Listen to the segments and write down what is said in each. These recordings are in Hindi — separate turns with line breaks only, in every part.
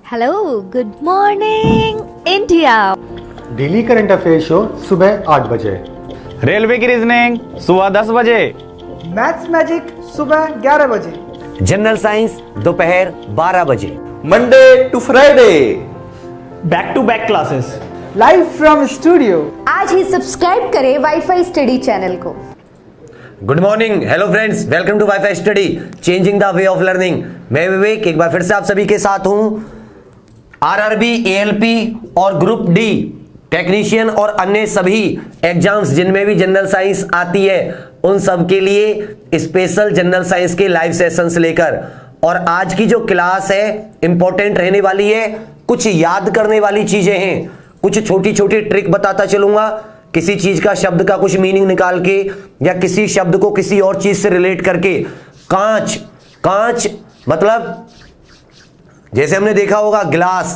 Hello, good morning India.
Daily current affair show सुबह 8 बजे।
रेलवे की रीजनिंग सुबह 10 बजे।
मैथ्स मैजिक सुबह 11 बजे।
जनरल साइंस दोपहर 12 बजे।
Monday to Friday
back to back classes
live from studio.
आज ही सब्सक्राइब करें वाईफाई स्टडी चैनल को।
Good morning, hello friends, welcome to WiFi study, changing the way of learning. मैं विवेक एक बार फिर से आप सभी के साथ हूं। आरआरबी, एएलपी और ग्रुप डी टेक्नीशियन और अन्य सभी एग्जाम्स जिनमें भी जनरल साइंस आती है उन सब के लिए स्पेशल जनरल साइंस के लाइव सेशंस लेकर, और आज की जो क्लास है इंपॉर्टेंट रहने वाली है। कुछ याद करने वाली चीजें हैं, कुछ छोटी छोटी ट्रिक बताता चलूंगा। किसी चीज का शब्द का कुछ मीनिंग निकाल के या किसी शब्द को किसी और चीज से रिलेट करके। कांच, कांच मतलब जैसे हमने देखा होगा ग्लास,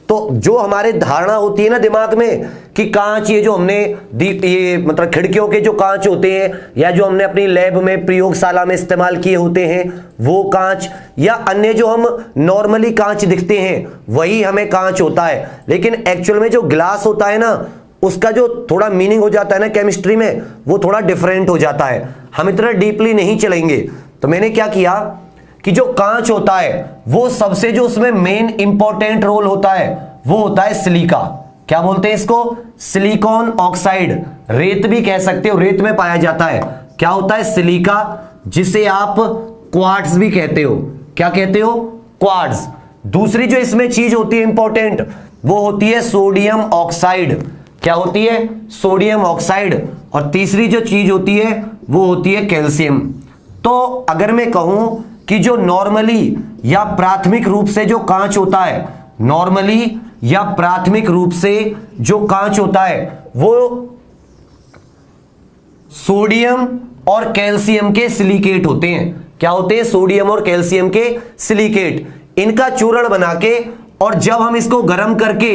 तो जो हमारे धारणा होती है ना दिमाग में कि कांच, ये जो हमने ये मतलब खिड़कियों के जो कांच होते हैं या जो हमने अपनी लैब में प्रयोगशाला में इस्तेमाल किए होते हैं वो कांच, या अन्य जो हम नॉर्मली कांच दिखते हैं वही हमें कांच होता है। लेकिन एक्चुअल में जो ग्लास होता है ना उसका जो थोड़ा मीनिंग हो जाता है ना केमिस्ट्री में, वो थोड़ा डिफरेंट हो जाता है। हम इतना डीपली नहीं चलेंगे। तो मैंने क्या किया कि जो कांच होता है वो सबसे जो उसमें मेन इंपॉर्टेंट रोल होता है वो होता है सिलिका। क्या बोलते हैं इसको? सिलिकॉन ऑक्साइड, रेत भी कह सकते हो, रेत में पाया जाता है। क्या होता है? सिलिका, जिसे आप क्वार्ट्ज भी कहते हो। क्या कहते हो? क्वार्ट्ज। दूसरी जो इसमें चीज होती है इंपॉर्टेंट वो होती है सोडियम ऑक्साइड। क्या होती है? Sodium oxide. और तीसरी जो चीज होती है वो होती है कैल्शियम। तो अगर मैं कहूं कि जो नॉर्मली या प्राथमिक रूप से जो कांच होता है, नॉर्मली या प्राथमिक रूप से जो कांच होता है वो सोडियम और कैल्शियम के सिलिकेट होते हैं। क्या होते हैं? सोडियम और कैल्शियम के सिलिकेट। इनका चूर्ण बना के और जब हम इसको गर्म करके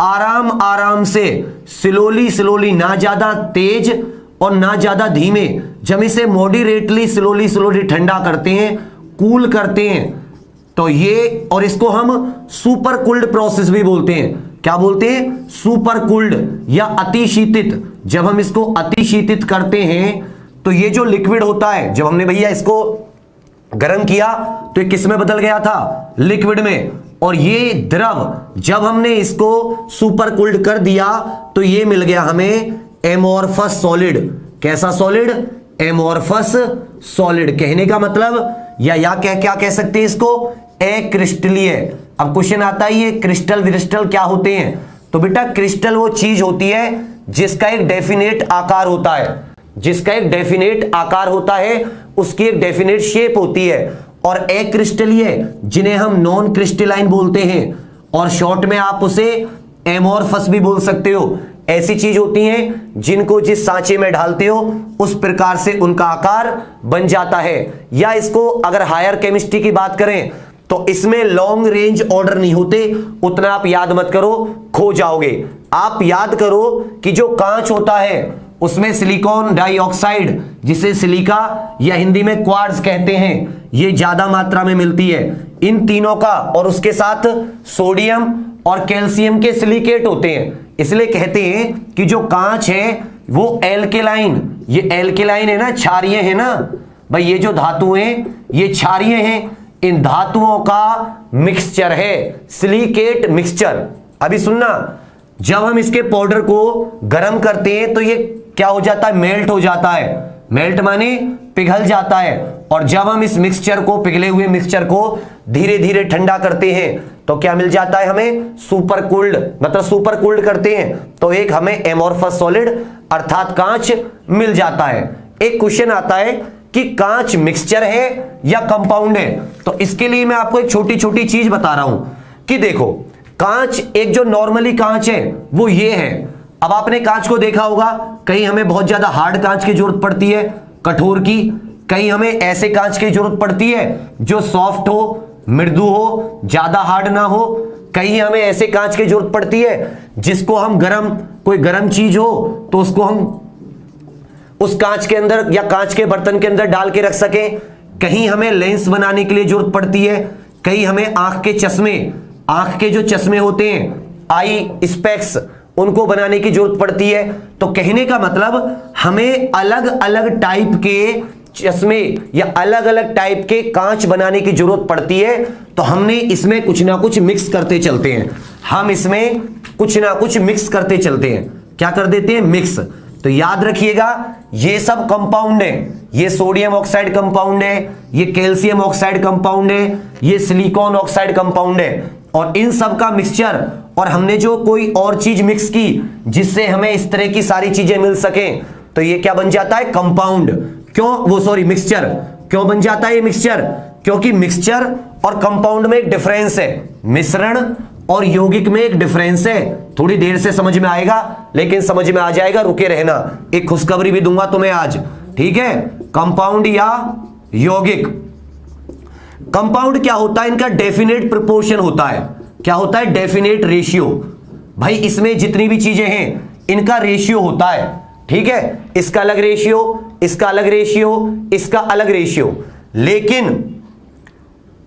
आराम आराम से स्लोली स्लोली, ना ज्यादा तेज और ना ज्यादा धीमे, जब इसे मॉडरेटली स्लोली स्लोली ठंडा करते हैं, कूल करते हैं, तो ये, और इसको हम सुपर कूल्ड प्रोसेस भी बोलते हैं। क्या बोलते हैं? सुपर कूल्ड या अतिशीतित। जब हम इसको अतिशीतित करते हैं तो ये जो लिक्विड होता है, जब हमने भैया इसको गर्म किया तो ये किस में बदल गया था? लिक्विड में। और ये द्रव जब हमने इसको सुपर कूल्ड कर दिया तो ये मिल गया हमें एमोर्फस सॉलिड। कैसा सॉलिड? Amorphous solid. कहने का मतलब या क्या कह सकते हैं इसको? अक्रिस्टलीय। अब क्वेश्चन आता है ये क्रिस्टल विरिस्टल क्या होते हैं? तो बेटा क्रिस्टल वो चीज होती है जिसका एक डेफिनेट आकार होता है, जिसका एक डेफिनेट आकार होता है, उसकी एक डेफिनेट शेप होती है। और अक्रिस्टलीय जिन्हें हम नॉन क्रिस्टलाइन बोलते हैं, और शॉर्ट में आप उसे एमोर्फस भी बोल सकते हो। ऐसी चीज होती हैं जिनको जिस सांचे में डालते हो उस प्रकार से उनका आकार बन जाता है। या इसको अगर हायर केमिस्ट्री की बात करें तो इसमें लॉन्ग रेंज ऑर्डर नहीं होते, उतना आप याद मत करो, खो जाओगे। आप याद करो कि जो कांच होता है उसमें सिलिकॉन डाइऑक्साइड, जिसे सिलिका या हिंदी में क्वार्ट्ज कहते हैं, ये ज्यादा मात्रा में मिलती है। इन तीनों का और उसके साथ सोडियम और कैल्शियम के सिलिकेट होते हैं। इसलिए कहते हैं कि जो कांच है वो एल्केलाइन, ये एल्केलाइन है ना, क्षारीय है ना भाई। ये जो धातु हैं ये क्षारीय हैं, इन धातुओं का मिक्सचर है, सिलिकेट मिक्सचर। अभी सुनना, जब हम इसके पाउडर को गर्म करते हैं तो ये क्या हो जाता है? मेल्ट हो जाता है। मेल्ट माने पिघल जाता है। और जब हम इस मिक्सचर को, पिघले हुए मिक्सचर को धीरे धीरे ठंडा करते हैं तो क्या मिल जाता है हमें? Super cooled. मतलब सुपर कूल्ड करते हैं तो एक हमें एमोर्फस सॉलिड अर्थात कांच मिल जाता है। एक क्वेश्चन आता है कि कांच मिक्सचर है या कंपाउंड है। तो इसके लिए मैं आपको एक छोटी छोटी चीज बता रहा हूं कि देखो, कांच एक जो नॉर्मली कांच है वो ये है। अब आपने कांच को देखा होगा, कहीं हमें बहुत ज्यादा हार्ड कांच की जरूरत पड़ती है, कठोर की, कहीं हमें ऐसे कांच की जरूरत पड़ती है जो सॉफ्ट हो, मृदु हो, ज्यादा हार्ड ना हो। कहीं हमें ऐसे कांच की जरूरत पड़ती है जिसको हम कोई गर्म चीज हो तो उसको हम उस कांच के अंदर या कांच के बर्तन के अंदर डाल के रख सकें। कहीं हमें लेंस बनाने के लिए जरूरत पड़ती है, कहीं हमें आंख के चश्मे आंख के जो चश्मे होते हैं, आई स्पेक्स, उनको बनाने की जरूरत पड़ती है। तो कहने का मतलब हमें अलग अलग टाइप के चश्मे या अलग अलग टाइप के कांच बनाने की जरूरत पड़ती है। तो हमने इसमें कुछ ना कुछ मिक्स करते चलते हैं, हम इसमें कुछ ना कुछ मिक्स करते चलते हैं। क्या कर देते हैं? मिक्स। तो याद रखिएगा ये सब कंपाउंड है, ये सोडियम ऑक्साइड कंपाउंड है, ये कैल्शियम ऑक्साइड कंपाउंड है, ये सिलिकॉन ऑक्साइड कंपाउंड है, और इन सब का मिक्सचर, और हमने जो कोई और चीज मिक्स की जिससे हमें इस तरह की सारी चीजें मिल सके, तो ये क्या बन जाता है? कंपाउंड। क्यों? वो सॉरी मिक्सचर। क्यों बन जाता है ये मिक्सचर? क्योंकि मिक्सचर और कंपाउंड में एक डिफरेंस है, मिश्रण और यौगिक में एक डिफरेंस है। थोड़ी देर से समझ में आएगा, लेकिन समझ में आ जाएगा, रुके रहना। एक खुशखबरी भी दूंगा तुम्हें आज, ठीक है? कंपाउंड या यौगिक। कंपाउंड क्या होता है? इनका डेफिनेट प्रोपोर्शन होता है। क्या होता है? Definite ratio. भाई इसमें जितनी भी चीजें हैं इनका रेशियो होता है, ठीक है? इसका अलग रेशियो, इसका अलग रेशियो, इसका अलग रेशियो। लेकिन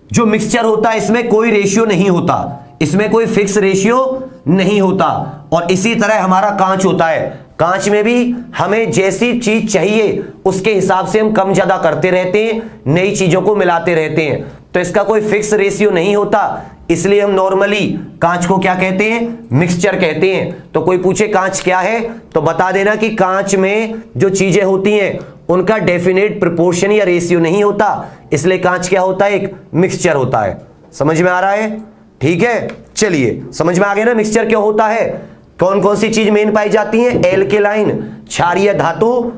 जो मिक्सचर होता है इसमें कोई रेशियो नहीं होता, इसमें कोई फिक्स रेशियो नहीं होता। और इसी तरह हमारा कांच होता है, कांच में भी हमें जैसी चीज चाहिए उसके हिसाब से हम कम ज्यादा करते रहते हैं, नई चीजों को मिलाते रहते हैं। तो इसका कोई फिक्स रेशियो नहीं होता, इसलिए हम नॉर्मली कांच को क्या कहते हैं? मिक्सचर कहते हैं। तो कोई पूछे कांच क्या है, तो बता देना कि कांच में जो चीजें होती हैं उनका डेफिनेट प्रोपोर्शन या रेशियो नहीं होता, इसलिए कांच क्या होता है? एक मिक्सचर होता है। समझ में आ रहा है? ठीक है, चलिए समझ में आ गया ना मिक्सचर क्यों होता है। कौन कौन सी चीज मेन पाई जाती है? एल्केलाइन क्षारीय धातु,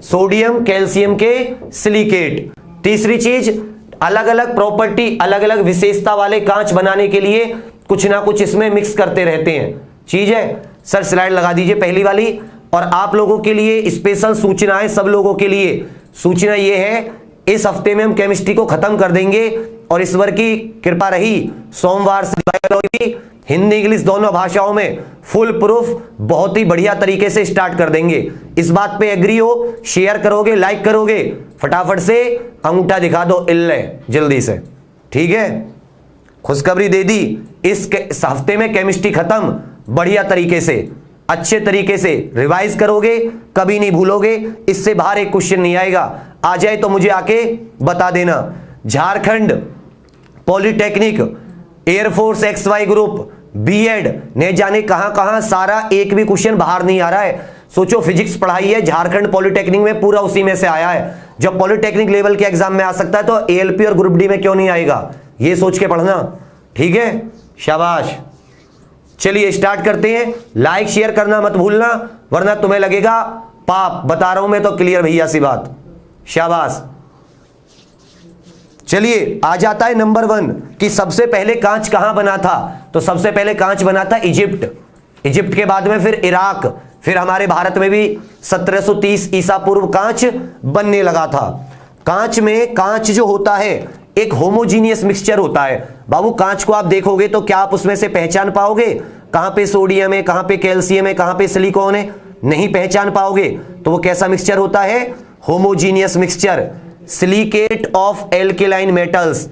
सोडियम कैल्शियम के सिलिकेट। तीसरी चीज अलग अलग प्रॉपर्टी, अलग अलग विशेषता वाले कांच बनाने के लिए कुछ ना कुछ इसमें मिक्स करते रहते हैं। चीज है सर, स्लाइड लगा दीजिए पहली वाली। और आप लोगों के लिए स्पेशल सूचना है, सब लोगों के लिए सूचना ये है, इस हफ्ते में हम केमिस्ट्री को खत्म कर देंगे और ईश्वर की कृपा रही सोमवार से बायोलॉजी हिंदी इंग्लिश दोनों भाषाओं में फुल प्रूफ बहुत ही बढ़िया तरीके से स्टार्ट कर देंगे। इस बात पे एग्री हो? शेयर करोगे, लाइक करोगे? फटाफट से अंगूठा दिखा दो इल्ले जल्दी से, ठीक है? खुशखबरी दे दी, इस हफ्ते में केमिस्ट्री खत्म। बढ़िया तरीके से, अच्छे तरीके से रिवाइज करोगे, कभी नहीं भूलोगे। इससे बाहर एक क्वेश्चन नहीं आएगा, आ जाए तो मुझे आके बता देना। Jharkhand polytechnic, air force XY group, B Ed, ने जाने कहां कहां, सारा एक भी क्वेश्चन बाहर नहीं आ रहा है। सोचो फिजिक्स पढ़ाई है झारखंड पॉलिटेक्निक में, पूरा उसी में से आया है। जब पॉलिटेक्निक लेवल के एग्जाम में आ सकता है तो ALP और ग्रुप डी में क्यों नहीं आएगा? ये सोच के पढ़ना, ठीक है? शाबाश। चलिए स्टार्ट करते हैं। लाइक शेयर करना मत भूलना, वरना तुम्हें लगेगा पाप। बता रहा हूं मैं तो क्लियर भैया सी बात। शाबाश। चलिए आ जाता है नंबर 1 कि सबसे पहले कांच कहां बना था। तो सबसे पहले कांच बना था इजिप्ट, इजिप्ट के बाद में फिर इराक, फिर हमारे भारत में भी 1730 ईसा पूर्व कांच बनने लगा था। कांच में, कांच जो होता है एक होमोजीनियस मिक्सचर होता है। बाबू कांच को आप देखोगे तो क्या आप उसमें से पहचान पाओगे कहां पे सोडियम है, कहां पे कैल्शियम है, कहां पे सिलिकॉन है? नहीं पहचान पाओगे। तो वो कैसा मिक्सचर होता है? Homogeneous mixture. Silicate of alkaline metals,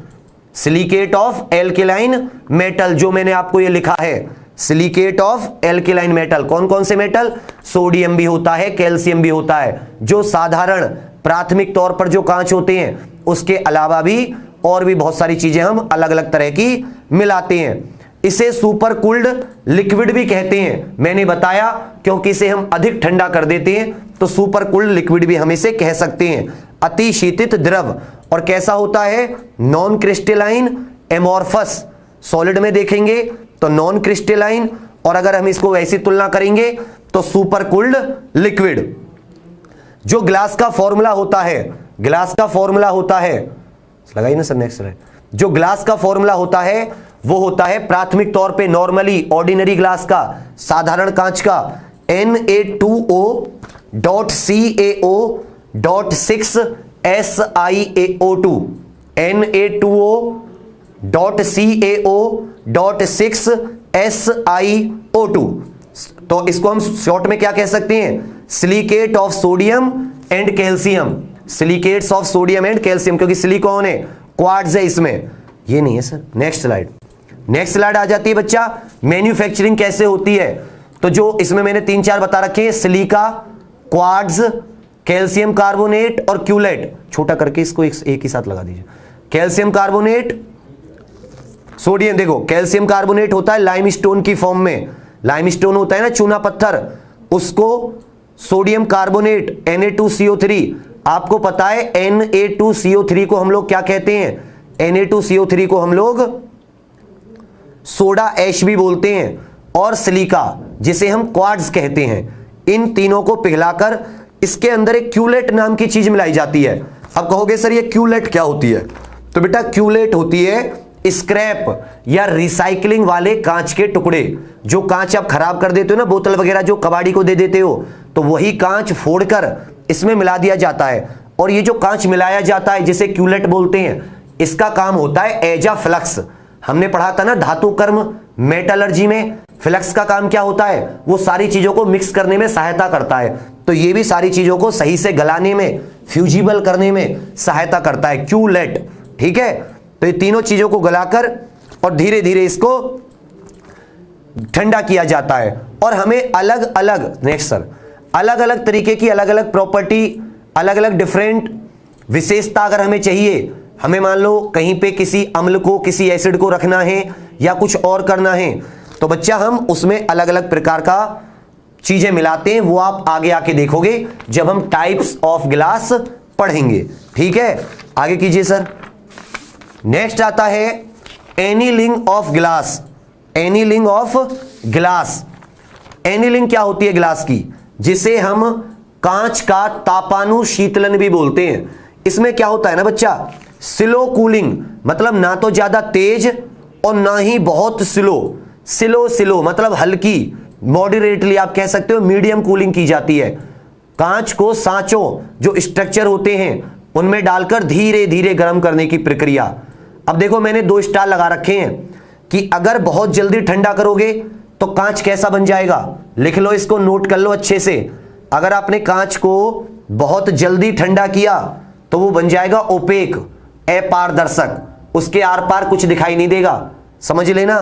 silicate of alkaline metal, जो मैंने आपको ये लिखा है, सिलिकेट ऑफ एल्केलाइन मेटल। कौन कौन से मेटल? सोडियम भी होता है, कैल्शियम भी होता है। जो साधारण प्राथमिक तौर पर जो कांच होते हैं उसके अलावा भी और भी बहुत सारी चीजें हम अलग अलग तरह की मिलाते हैं। इसे सुपर कूल्ड लिक्विड भी कहते हैं, मैंने बताया, क्योंकि इसे हम अधिक ठंडा कर देते हैं तो सुपर कूल्ड लिक्विड भी हम इसे कह सकते हैं। अति शीतित द्रव। और कैसा होता है? Non crystalline, amorphous. सॉलिड में देखेंगे तो नॉन क्रिस्टलाइन, और अगर हम इसको वैसी तुलना करेंगे तो सुपर कूल्ड लिक्विड। जो ग्लास का फॉर्मूला होता है, ग्लास का फॉर्मूला होता है, लगाइए ना सर नेक्स्ट स्लाइड। जो ग्लास का फॉर्मूला होता है वो होता है प्राथमिक तौर पे नॉर्मली ऑर्डिनरी ग्लास का, साधारण कांच का, Na2O.CaO.6SiAO2, Na2O.CaO.6SiO2। तो इसको हम शॉर्ट में क्या कह सकते हैं? Silicate of sodium and calcium, silicates of sodium and calcium, क्योंकि सिलिकॉन है, क्वार्ट्ज है इसमें, ये नहीं है sir. Next slide. Next slide आ जाती है बच्चा, मैन्युफैक्चरिंग कैसे होती है। तो जो इसमें मैंने 3-4 बता रखे हैं, सिलिका, क्वार्ट्ज, कैल्शियम कार्बोनेट और क्यूलेट। छोटा करके इसको एक ही साथ लगा दीजिए। कैल्शियम कार्बोनेट, सोडियम, देखो कैल्शियम कार्बोनेट होता है लाइमस्टोन की फॉर्म में, लाइमस्टोन होता है ना चूना पत्थर, उसको सोडियम कार्बोनेट Na2CO3, आपको पता है Na2CO3 को हम लोग क्या कहते हैं, Na2CO3 को हम लोग सोडा ऐश भी बोलते हैं, और सिलिका जिसे हम क्वार्ट्ज कहते हैं। इन तीनों को पिघलाकर इसके अंदर एक क्यूलेट नाम की चीज मिलाई जाती है। अब कहोगे सर ये क्यूलेट क्या होती है, तो बेटा क्यूलेट होती है स्क्रैप या रिसाइकलिंग वाले कांच के टुकड़े। जो कांच आप खराब कर देते हो ना, बोतल वगैरह जो कबाड़ी को दे देते हो, तो वही कांच फोड़कर इसमें मिला दिया जाता है। और ये जो कांच मिलाया जाता है जिसे क्यूलेट बोलते हैं, इसका काम होता है एज अ फ्लक्स। हमने पढ़ा था ना धातु कर्म मेटलर्जी में, फ्लक्स का काम क्या होता है, वो सारी चीजों को मिक्स करने में सहायता करता है। तो ये भी सारी चीजों को सही से गलाने में, फ्यूजिबल करने में सहायता करता है क्यूलेट। ठीक है, तो ये तीनों चीजों को गलाकर और धीरे धीरे इसको ठंडा किया जाता है। और हमें अलग अलग, नेक्स्ट सर, अलग अलग तरीके की अलग अलग प्रॉपर्टी, अलग अलग डिफरेंट विशेषता अगर हमें चाहिए, हमें मान लो कहीं पे किसी अम्ल को, किसी एसिड को रखना है या कुछ और करना है, तो बच्चा हम उसमें अलग अलग प्रकार का चीजें मिलाते हैं। वो आप आगे आके देखोगे जब हम टाइप्स ऑफ ग्लास पढ़ेंगे। ठीक है, आगे कीजिए सर। नेक्स्ट आता है annealing of glass. Annealing of glass, annealing क्या होती है ग्लास की, जिसे हम कांच का तापानुशीतलन भी बोलते हैं। इसमें क्या होता है ना बच्चा, स्लो कूलिंग, मतलब ना तो ज्यादा तेज और ना ही बहुत स्लो। स्लो मतलब हल्की, मॉडरेटली आप कह सकते हो मीडियम कूलिंग की जाती है। कांच को सांचों जो स्ट्रक्चर होते हैं उनमें डालकर धीरे धीरे गर्म करने की प्रक्रिया। अब देखो मैंने 2 स्टार लगा रखे हैं कि अगर बहुत जल्दी ठंडा करोगे तो कांच कैसा बन जाएगा, लिख लो इसको, नोट कर लो अच्छे से। अगर आपने कांच को बहुत जल्दी ठंडा किया तो वो बन जाएगा ओपेक, अपारदर्शक, उसके आर पार कुछ दिखाई नहीं देगा, समझ लेना।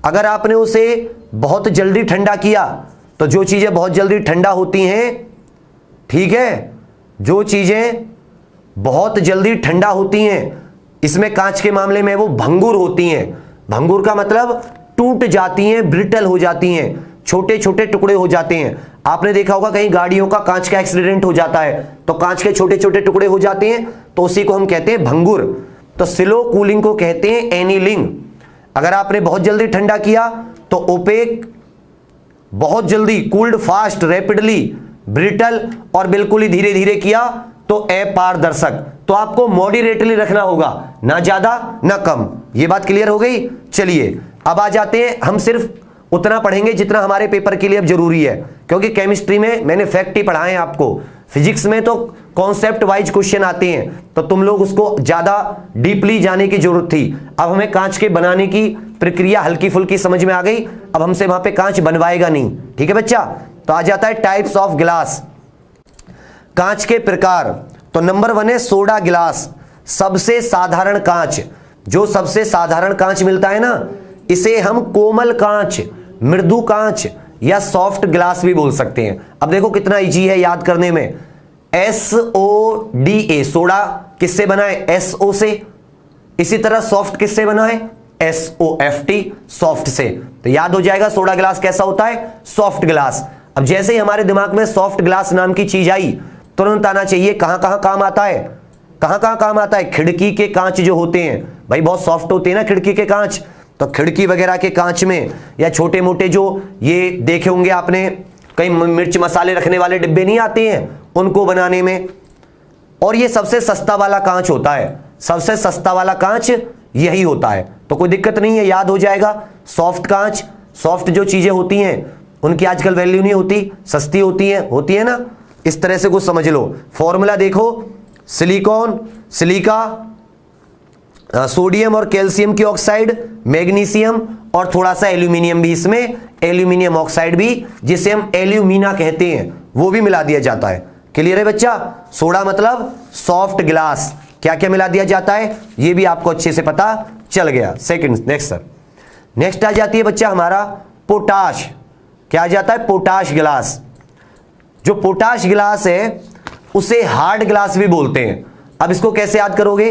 अगर आपने उसे बहुत जल्दी ठंडा किया तो जो चीजें बहुत जल्दी ठंडा होती हैं, ठीक है, जो चीजें बहुत जल्दी ठंडा होती हैं, इसमें कांच के मामले में वो भंगुर होती हैं। भंगुर का मतलब टूट जाती हैं, ब्रिटल हो जाती हैं, छोटे छोटे टुकड़े हो जाते हैं। आपने देखा होगा कहीं गाड़ियों का कांच का एक्सीडेंट हो जाता है तो कांच के छोटे छोटे टुकड़े हो जाते हैं, तो उसी को हम कहते हैं भंगुर। तो स्लो कूलिंग को कहते हैं एनीलिंग। अगर आपने बहुत जल्दी ठंडा किया तो ओपेक, बहुत जल्दी कूल्ड फास्ट, रैपिडली, ब्रिटल, और बिल्कुल ही धीरे धीरे किया तो अपारदर्शक। तो आपको मॉडरेटली रखना होगा, ना ज्यादा ना कम। ये बात क्लियर हो गई। चलिए अब आ जाते हैं, हम सिर्फ उतना पढ़ेंगे जितना हमारे पेपर के लिए अब जरूरी है, क्योंकि केमिस्ट्री में मैंने फैक्ट ही पढ़ाए हैं आपको। फिजिक्स में तो कॉन्सेप्ट वाइज क्वेश्चन आते हैं, तो तुम लोग उसको ज्यादा डीपली जाने की जरूरत थी। अब हमें कांच के बनाने की प्रक्रिया हल्की फुल्की समझ में आ गई, अब हमसे वहां पे कांच बनवाएगा नहीं। ठीक है बच्चा, तो आ जाता है टाइप्स ऑफ ग्लास, कांच के प्रकार। तो नंबर 1 है सोडा ग्लास, सबसे साधारण कांच। जो सबसे साधारण कांच मिलता है ना, इसे हम कोमल कांच, मृदु कांच या सॉफ्ट ग्लास भी बोल सकते हैं। अब देखो कितना इजी है याद करने में। SODA, सोडा किससे बना है, SO से। इसी तरह सॉफ्ट किससे बना है, SOFT, सॉफ्ट से। तो याद हो जाएगा सोडा ग्लास कैसा होता है, सॉफ्ट ग्लास। अब जैसे ही हमारे दिमाग में सॉफ्ट ग्लास नाम की चीज आई, तुरंत आना चाहिए कहां कहां काम आता है, कहां कहां काम आता है। खिड़की के कांच जो होते हैं भाई, बहुत सॉफ्ट होते हैं ना खिड़की के कांच, तो खिड़की वगैरह के कांच में, या छोटे मोटे जो ये देखे होंगे आपने, कई मिर्च मसाले रखने वाले डिब्बे नहीं आते हैं, उनको बनाने में। और ये सबसे सस्ता वाला कांच होता है, सबसे सस्ता वाला कांच यही होता है। तो कोई दिक्कत नहीं है, याद हो जाएगा। सॉफ्ट कांच, सॉफ्ट जो चीजें होती हैं उनकी आजकल वैल्यू नहीं होती, सस्ती होती है ना, इस तरह से कुछ समझ लो। फॉर्मूला देखो, सिलिकॉन, सिलिका, सोडियम और कैल्शियम की ऑक्साइड, मैग्नीशियम और थोड़ा सा एल्यूमिनियम भी, इसमें एल्यूमिनियम ऑक्साइड भी, जिसे हम एल्यूमिना कहते हैं, वो भी मिला दिया जाता है। क्लियर है बच्चा। सोडा मतलब सॉफ्ट ग्लास, क्या क्या मिला दिया जाता है ये भी आपको अच्छे से पता चल गया। Second, next sir. नेक्स्ट आ जाती है बच्चा हमारा पोटाश। क्या आ जाता है? पोटाश गिलास। जो पोटाश गिलास है उसे हार्ड ग्लास भी बोलते हैं। अब इसको कैसे याद करोगे?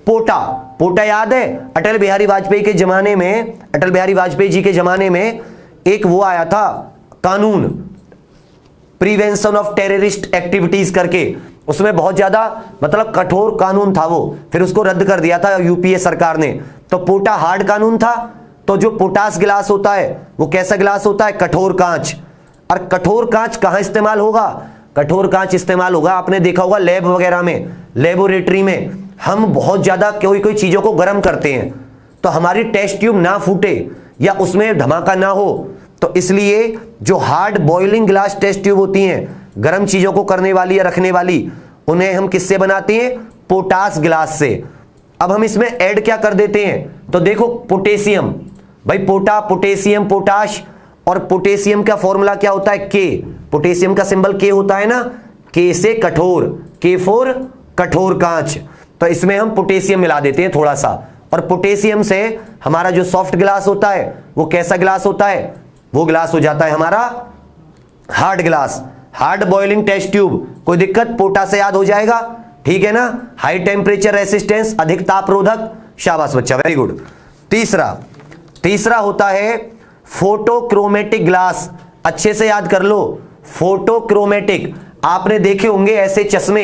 पोटा याद है? अटल बिहारी वाजपेयी के जमाने में, अटल बिहारी वाजपेयी जी के जमाने में एक वो आया था कानून, प्रिवेंशन ऑफ टेररिस्ट एक्टिविटीज करके। उसमें बहुत ज्यादा मतलब कठोर कानून था वो, फिर उसको रद्द कर दिया था यूपीए सरकार ने। तो पोटा हार्ड कानून था। तो जो पोटाश गिलास होता है वो कैसा गिलास होता है? कठोर कांच। और कठोर कांच कहां इस्तेमाल होगा? कठोर कांच इस्तेमाल होगा, आपने देखा होगा लैब वगैरह में, लेबोरेटरी में हम बहुत ज्यादा कोई चीजों को गर्म करते हैं तो हमारी टेस्ट ट्यूब ना फूटे या उसमें धमाका ना हो, तो इसलिए जो hard boiling glass test tube होती हैं, गर्म चीजों को करने वाली या रखने वाली, उन्हें हम किससे बनाते हैं? पोटाश गिलास से। अब हम इसमें ऐड क्या कर देते हैं? तो देखो पोटेशियम, भाई पोटेशियम, पोटाश, और पोटेशियम का फॉर्मूला क्या होता है? के। पोटेशियम का सिंबल के होता है ना, के से कठोर, के फॉर कठोर कांच। तो इसमें हम पोटेशियम मिला देते हैं थोड़ा सा, और पोटेशियम से हमारा जो सॉफ्ट ग्लास होता है वो कैसा ग्लास होता है? वो ग्लास हो जाता है हमारा hard glass. Hard boiling test tube, कोई दिक्कत? पोटा से याद हो जाएगा, ठीक है ना? हाई टेम्परेचर रेसिस्टेंस, अधिक ताप रोधक। शाबाश बच्चा, वेरी गुड। तीसरा होता है फोटोक्रोमेटिक ग्लास। अच्छे से याद कर लो, फोटोक्रोमेटिक। आपने देखे होंगे ऐसे चश्मे,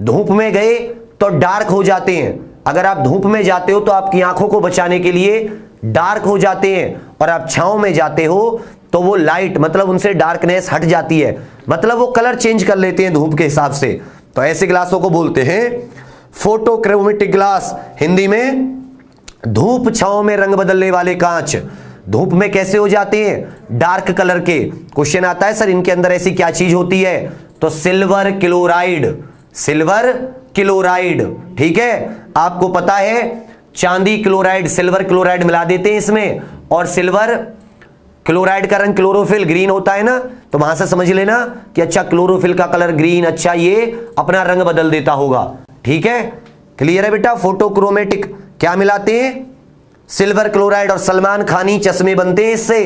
धूप में गए तो डार्क हो जाते हैं। अगर आप धूप में जाते हो तो आपकी आंखों को बचाने के लिए डार्क हो जाते हैं, और आप छांव में जाते हो तो वो लाइट, मतलब उनसे डार्कनेस हट जाती है, मतलब वो कलर चेंज कर लेते हैं धूप के हिसाब से। तो ऐसे ग्लासों को बोलते हैं फोटोक्रोमेटिक ग्लास। हिंदी में धूप छांव में रंग बदलने वाले कांच। धूप में कैसे हो जाते हैं? डार्क कलर के। क्वेश्चन आता है सर इनके अंदर ऐसी क्या चीज होती है? तो सिल्वर क्लोराइड, सिल्वर क्लोराइड, ठीक है? आपको पता है चांदी क्लोराइड, सिल्वर क्लोराइड मिला देते हैं इसमें, और सिल्वर क्लोराइड का रंग क्लोरोफिल ग्रीन होता है ना, तो वहां से समझ लेना कि अच्छा क्लोरोफिल का कलर ग्रीन, अच्छा ये अपना रंग बदल देता होगा, ठीक है? क्लियर है बेटा? फोटोक्रोमेटिक क्या मिलाते हैं? सिल्वर क्लोराइड, और सलमान खानी चश्मे बनते हैं इससे,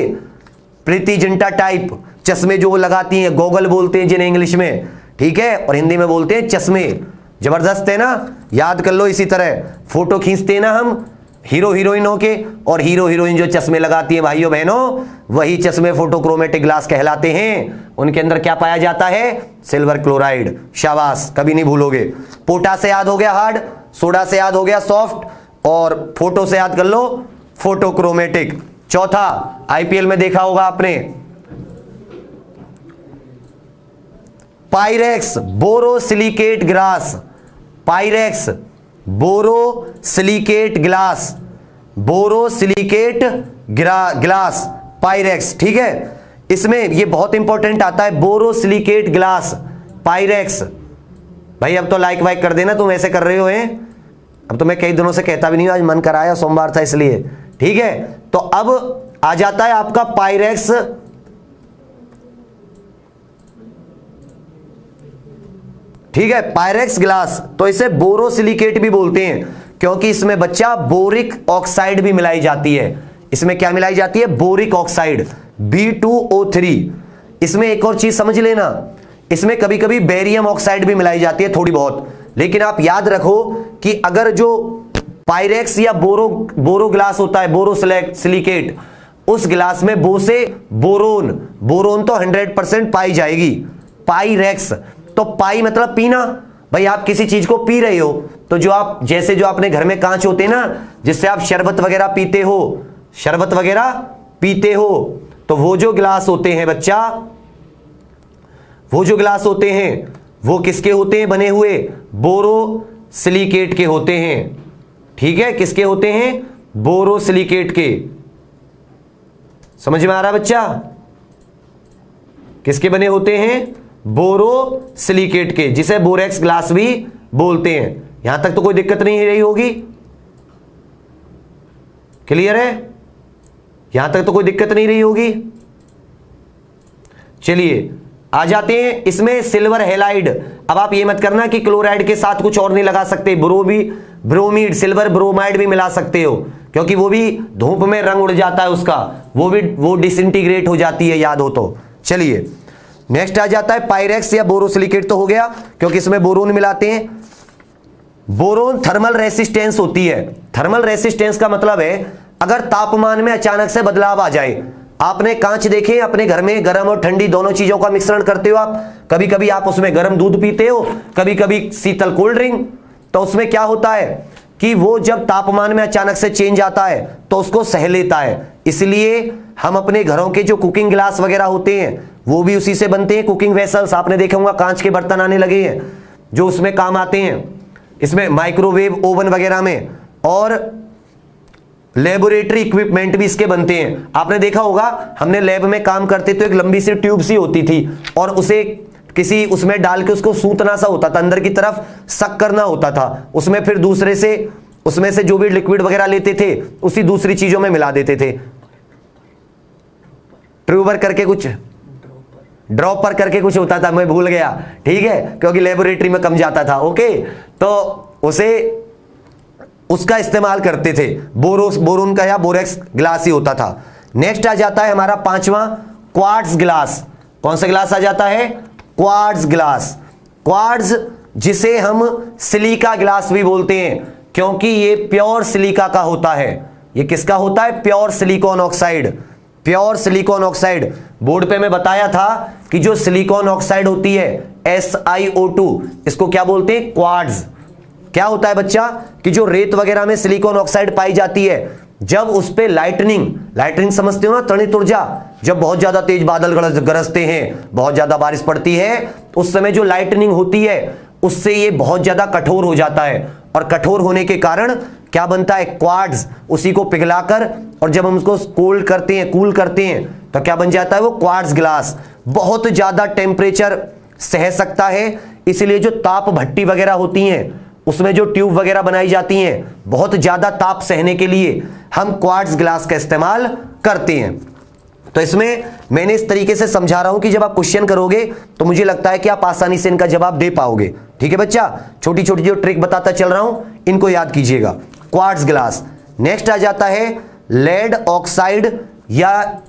प्रीति जिंटा टाइप चश्मे जो वो लगाती हैं, गोगल बोलते हैं जिन्हें इंग्लिश में, ठीक है? और हिंदी में बोलते हैं चश्मे। जबरदस्त है ना? याद कर लो। इसी तरह फोटो खींचते हैं ना हम हीरो हीरोइनों के, और हीरो हीरोइन जो चश्मे लगाती हैं भाइयों बहनों, वही चश्मे फोटोक्रोमेटिक ग्लास कहलाते हैं। उनके अंदर क्या पाया जाता है? Silver chloride. शाबाश, कभी नहीं भूलोगे। पोटा से याद हो गया हार्ड, सोडा से याद हो गया सॉफ्ट, और फोटो से याद कर लो फोटोक्रोमेटिक। चौथा, आईपीएल में देखा होगा आपने, Pyrex borosilicate glass. Pyrex borosilicate glass, borosilicate glass, Pyrex, ठीक है? इसमें ये बहुत इंपॉर्टेंट आता है, बोरोसिलिकेट ग्लास, पायरेक्स। भाई अब तो लाइक वाइक कर देना, तुम ऐसे कर रहे हो हैं। अब तो मैं कई दिनों से कहता भी नहीं, आज मन कराया, सोमवार था इसलिए, ठीक है? तो अब आ जाता है आपका पायरेक्स, ठीक है? Pyrex glass. तो इसे बोरोसिलिकेट भी बोलते हैं, क्योंकि इसमें बच्चा बोरिक ऑक्साइड भी मिलाई जाती है। इसमें क्या मिलाई जाती है? Boric oxide, B2O3। इसमें एक और चीज समझ लेना, इसमें कभी कभी बेरियम ऑक्साइड भी मिलाई जाती है थोड़ी बहुत, लेकिन आप याद रखो कि अगर जो पायरेक्स या बोरो ग्लास होता है, बोरोसिलिकेट, उस ग्लास में बो से बोरोन तो 100% पाई जाएगी। पायरेक्स, तो पाई मतलब पीना। भाई आप किसी चीज को पी रहे हो तो जो आपने घर में कांच होते हैं ना, जिससे आप शरबत वगैरह पीते हो, तो वो जो ग्लास होते हैं बच्चा, वो जो ग्लास होते हैं वो किसके होते हैं बने हुए? बोरोसिलिकेट के होते हैं, ठीक है? किसके होते हैं? बोरोसिलिकेट के। समझ में आ रहा बच्चा? किसके बने होते हैं? बोरोसिलिकेट के, जिसे बोरेक्स ग्लास भी बोलते हैं। यहां तक तो कोई दिक्कत नहीं रही होगी? क्लियर है? यहां तक तो कोई दिक्कत नहीं रही होगी? चलिए आ जाते हैं इसमें सिल्वर हैलाइड। अब आप ये मत करना कि क्लोराइड के साथ कुछ और नहीं लगा सकते, ब्रोमीड, सिल्वर ब्रोमाइड भी मिला सकते हो, क्योंकि वो भी धूप में रंग उड़ जाता है उसका, वो डिसइंटीग्रेट हो जाती है, याद हो तो। चलिए नेक्स्ट आ जाता है पायरेक्स या बोरोसिलिकेट, तो हो गया क्योंकि इसमें बोरोन मिलाते हैं। बोरोन थर्मल रेसिस्टेंस होती है। थर्मल रेसिस्टेंस का मतलब है अगर तापमान में अचानक से बदलाव आ जाए, आपने कांच देखे अपने घर में, गर्म और ठंडी दोनों चीजों का मिश्रण करते हो आप, कभी कभी आप उसमें गर्म दूध पीते हो, कभी कभी शीतल कोल्ड ड्रिंक, तो उसमें क्या होता है कि वो जब तापमान में अचानक से चेंज आता है तो उसको सह लेता है। इसलिए हम अपने घरों के जो कुकिंग ग्लास वगैरह होते हैं वो भी उसी से बनते हैं, कुकिंग वेसल्स। आपने देखा होगा कांच के बर्तन आने लगे हैं जो उसमें काम आते हैं, इसमें माइक्रोवेव ओवन वगैरह में, और लेबोरेटरी इक्विपमेंट भी इसके बनते हैं। आपने देखा होगा हमने लैब में काम करते तो एक लंबी सी ट्यूब सी होती थी और उसे किसी उसमें डाल के उसको सूतना सा होता था, अंदर की तरफ सक करना होता था, उसमें फिर दूसरे से उसमें से जो भी लिक्विड वगैरह लेते थे उसी दूसरी चीजों में मिला देते थे। ट्यूबर करके कुछ, ड्रॉपर करके कुछ होता था, मैं भूल गया, ठीक है, क्योंकि लेबोरेटरी में कम जाता था। ओके, तो उसे उसका इस्तेमाल करते थे, बोरोन का या बोरेक्स ग्लास ही होता था। नेक्स्ट आ जाता है हमारा पांचवा क्वार्ट्ज ग्लास। कौन सा ग्लास आ जाता है? Quartz glass. क्वार्ट्ज जिसे हम सिलिका ग्लास भी बोलते हैं क्योंकि ये प्योर सिलिका का होता है। ये किसका होता है? Pure silicon oxide. Pure silicon oxide, board पे मैं बताया था कि जो सिलिकॉन ऑक्साइड होती है SiO2, इसको क्या बोलते हैं? क्वार्ट्ज। क्या होता है बच्चा कि जो रेत वगैरह में सिलिकॉन ऑक्साइड पाई जाती है, जब उस पे लाइटनिंग समझते हो ना, तड़ित ऊर्जा, जब बहुत ज्यादा तेज बादल गरजते हैं, बहुत ज्यादा बारिश पड़ती है, उस समय जो लाइटनिंग होती है उससे ये बहुत ज्यादा कठोर हो जाता है, और कठोर होने के कारण क्या बनता है? क्वार्ट्ज। उसी को पिघलाकर और जब हम उसको कूल करते हैं तो क्या बन जाता है? वो क्वार्ट्ज ग्लास। बहुत ज्यादा टेम्परेचर सह सकता है, इसलिए जो ताप भट्टी वगैरह होती हैं उसमें जो ट्यूब वगैरह बनाई जाती हैं, बहुत ज्यादा ताप सहने के लिए हम क्वार्ट्ज ग्लास का इस्तेमाल करते हैं। तो इसमें मैंने इस तरीके से समझा रहा हूं कि जब आप क्वेश्चन करोगे तो मुझे लगता है कि आप आसानी से इनका जवाब दे पाओगे। ठीक है बच्चा, छोटी छोटी जो ट्रिक बताता चल रहा हूं इनको याद कीजिएगा। Quartz glass. नेक्स्ट आ जाता है लेड ऑक्साइड या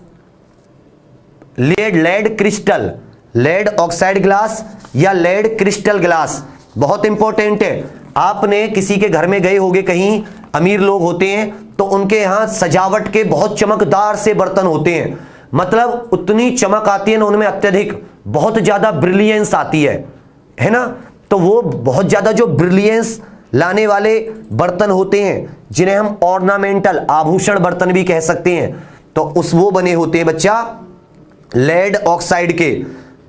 lead crystal. Lead oxide glass या लेड क्रिस्टल ग्लास बहुत इंपॉर्टेंट है। आपने किसी के घर में गए होंगे, कहीं अमीर लोग होते हैं तो उनके यहां सजावट के बहुत चमकदार से बर्तन होते हैं, मतलब उतनी चमक आती है ना उनमें, अत्यधिक बहुत ज्यादा ब्रिलियंस आती है ना। तो वो बहुत ज्यादा जो ब्रिलियंस लाने वाले बर्तन होते हैं जिन्हें हम ऑर्नामेंटल, आभूषण बर्तन भी कह सकते हैं, तो वो बने होते हैं बच्चा लेड ऑक्साइड के।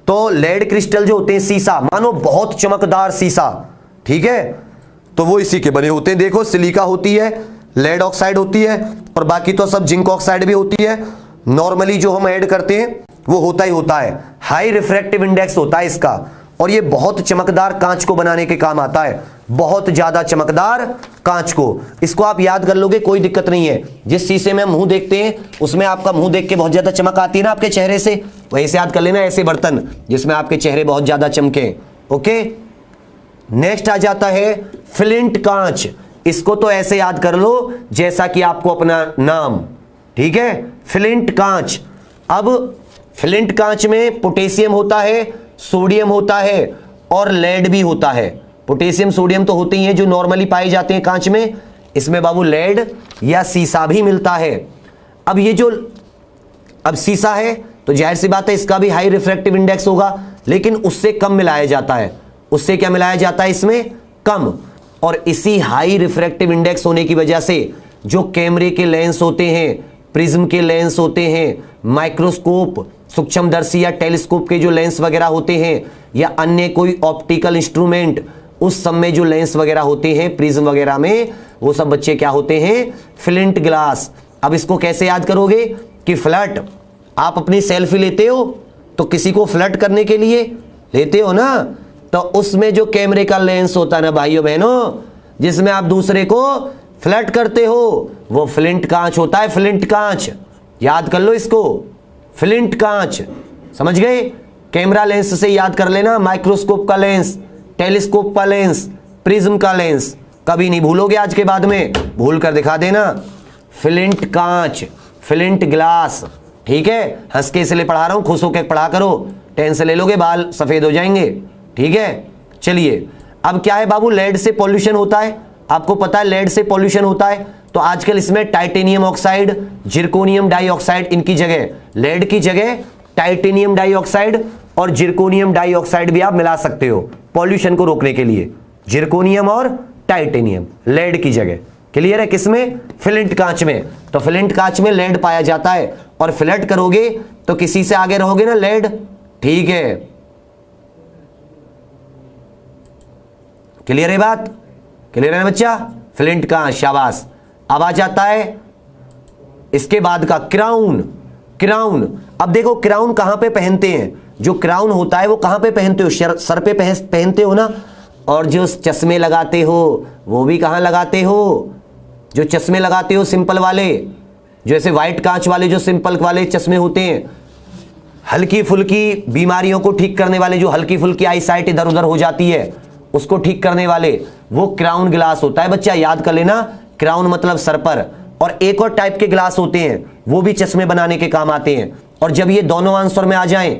तो लेड क्रिस्टल जो होते हैं, शीशा, मानो बहुत चमकदार शीशा, ठीक है, तो वो इसी के बने होते हैं। देखो सिलिका होती है, लेड ऑक्साइड होती है, और बाकी तो सब जिंक ऑक्साइड भी होती है। नॉर्मली जो हम ऐड करते हैं वो होता ही होता है। हाई रिफ्रैक्टिव इंडेक्स होता है इसका, और ये बहुत चमकदार कांच को बनाने के काम आता है, बहुत ज्यादा चमकदार कांच को। इसको आप याद कर लोगे, कोई दिक्कत नहीं है। जिस शीशे में हम मुंह देखते हैं उसमें आपका मुंह देख के बहुत ज्यादा चमक आती है ना आपके चेहरे से, वहीं से याद कर लेना ऐसे बर्तन जिसमें आपके चेहरे बहुत ज्यादा चमके। ओके, नेक्स्ट आ जाता है फ्लिंट कांच। इसको तो ऐसे याद कर लो जैसा कि आपको अपना नाम, ठीक है, फ्लिंट कांच। अब फ्लिंट कांच में पोटेशियम होता है, सोडियम होता है और लेड भी होता है। पोटेशियम सोडियम तो होते ही हैं जो नॉर्मली पाए जाते हैं कांच में, इसमें बाबू लेड या सीसा भी मिलता है। अब ये जो अब सीसा है तो जाहिर सी बात है इसका भी हाई रिफ्रैक्टिव इंडेक्स होगा, लेकिन उससे कम मिलाया जाता है। उससे क्या मिलाया जाता है इसमें? कम। और इसी हाई रिफ्रैक्टिव इंडेक्स होने की वजह से जो कैमरे के लेंस होते हैं, प्रिज्म के लेंस होते हैं, माइक्रोस्कोप, सूक्ष्मदर्शी या टेलीस्कोप के जो लेंस वगैरह होते हैं, या अन्य कोई ऑप्टिकल इंस्ट्रूमेंट, उस सब में जो लेंस वगैरह होते हैं प्रिज्म वगैरह में, वो सब बच्चे क्या होते हैं? Flint glass. अब इसको कैसे याद करोगे कि फ्लैट, आप अपनी सेल्फी लेते हो तो किसी को फ्लर्ट करने के लिए लेते हो ना, तो उसमें जो कैमरे का लेंस होता है ना भाइयों बहनों, जिसमें आप दूसरे को फ्लर्ट करते हो, वो फ्लिंट कांच होता है। फ्लिंट कांच याद कर लो इसको, फ्लिंट कांच, समझ गए? कैमरा लेंस से याद कर लेना, माइक्रोस्कोप का लेंस, टेलीस्कोप का लेंस, प्रिज्म का लेंस, कभी नहीं भूलोगे, आज के बाद में भूल कर दिखा देना। फ्लिंट कांच, फ्लिंट ग्लास। ठीक है, हंस के इसलिए पढ़ा रहा हूं, खुश होकर पढ़ा करो, टेंशन ले लोगे बाल सफेद हो जाएंगे। ठीक है, चलिए अब क्या है बाबू, लेड से पॉल्यूशन होता है, आपको पता है लेड से पॉल्यूशन होता है, तो आजकल इसमें टाइटेनियम ऑक्साइड, जिरकोनियम डाइऑक्साइड, इनकी जगह लेड की जगह टाइटेनियम डाइऑक्साइड और जिरकोनियम डाइऑक्साइड भी आप मिला सकते हो पॉल्यूशन को रोकने के लिए। जिरकोनियम और टाइटेनियम लेड की जगह। क्लियर है? किसमें? फ्लिंट कांच में। तो फ्लिंट कांच में लेड पाया जाता है, और फ्लड करोगे तो किसी से आगे रहोगे ना, लेड। ठीक है, क्लियर है बात? क्लियर है बच्चा? फ्लिंट कांच, शाबाश। अब आ जाता है इसके बाद का क्राउन। क्राउन, अब देखो क्राउन कहां पे पहनते हैं, जो क्राउन होता है वो कहां पे पहनते हो, सर पे पहनते हो ना, और जो चश्मे लगाते हो वो भी कहां लगाते हो, जो चश्मे लगाते हो सिंपल वाले, जैसे व्हाइट कांच वाले जो सिंपल वाले चश्मे होते हैं, हल्की फुल्की बीमारियों को ठीक करने वाले, जो हल्की फुल्की आई साइट इधर उधर हो जाती है उसको ठीक करने वाले, वो क्राउन ग्लास होता है बच्चा, याद कर लेना। क्राउन मतलब सर पर। और एक और टाइप के ग्लास होते हैं वो भी चश्मे बनाने के काम आते हैं, और जब ये दोनों आंसर में आ जाएं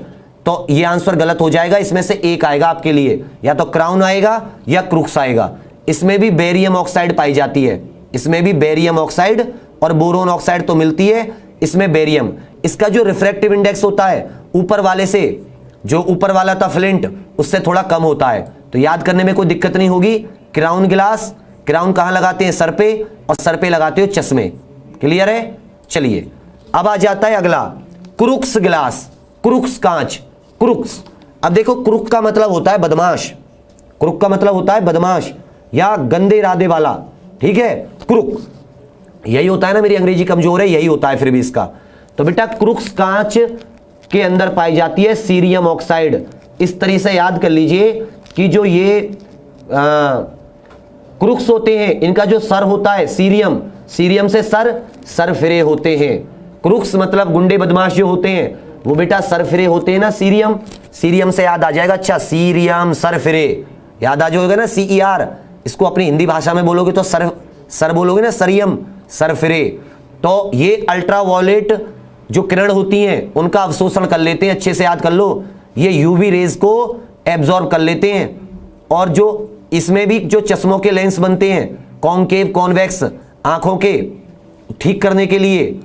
तो ये आंसर गलत हो जाएगा, इसमें से एक आएगा आपके लिए, या तो क्राउन आएगा या क्रूक्स आएगा। इसमें भी बेरियम ऑक्साइड पाई जाती है, इसमें भी बेरियम ऑक्साइड और बोरोन ऑक्साइड तो मिलती है, इसमें बेरियम। इसका जो रिफ्रैक्टिव इंडेक्स होता है ऊपर वाले से, जो ऊपर वाला था फ्लिंट, उससे थोड़ा कम होता है, तो याद करने में कोई दिक्कत नहीं होगी। क्राउन ग्लास, क्राउन कहां लगाते हैं, सर पे, और सर पे लगाते हो चश्मे। क्लियर है? चलिए अब आ जाता है अगला, क्रूक्स ग्लास, क्रूक्स कांच, क्रूक्स। अब देखो क्रूक का मतलब होता है बदमाश, क्रूक का मतलब होता है बदमाश या गंदे इरादे वाला। ठीक है, क्रूक यही होता है ना, मेरी अंग्रेजी कमजोर है, यही होता है फिर भी इसका। तो बेटा क्रूक्स कांच के अंदर पाई जाती है सीरियम ऑक्साइड। इस तरीके से याद कर लीजिए कि जो ये क्रूक्स होते हैं, इनका जो सर होता है सीरियम, सीरियम से सर फिरे होते हैं। क्रूक्स मतलब गुंडे बदमाश जो होते हैं वो बेटा सर फिरे होते हैं ना, सीरियम, सीरियम से याद आ जाएगा। अच्छा, सीरियम सर फिरे याद आ जाएगा ना, CER। इसको अपनी हिंदी भाषा में बोलोगे तो सर बोलोगे ना, सरियम, सर फिरे। तो ये अल्ट्रावायलेट जो किरण होती हैं उनका अवशोषण कर लेते हैं, अच्छे से याद कर लो, ये UV रेज को एब्जॉर्ब कर लेते हैं। और जो इसमें भी जो चश्मों के लेंस बनते हैं, कॉन्केव कॉन्वेक्स, आंखों के ठीक करने के लिए,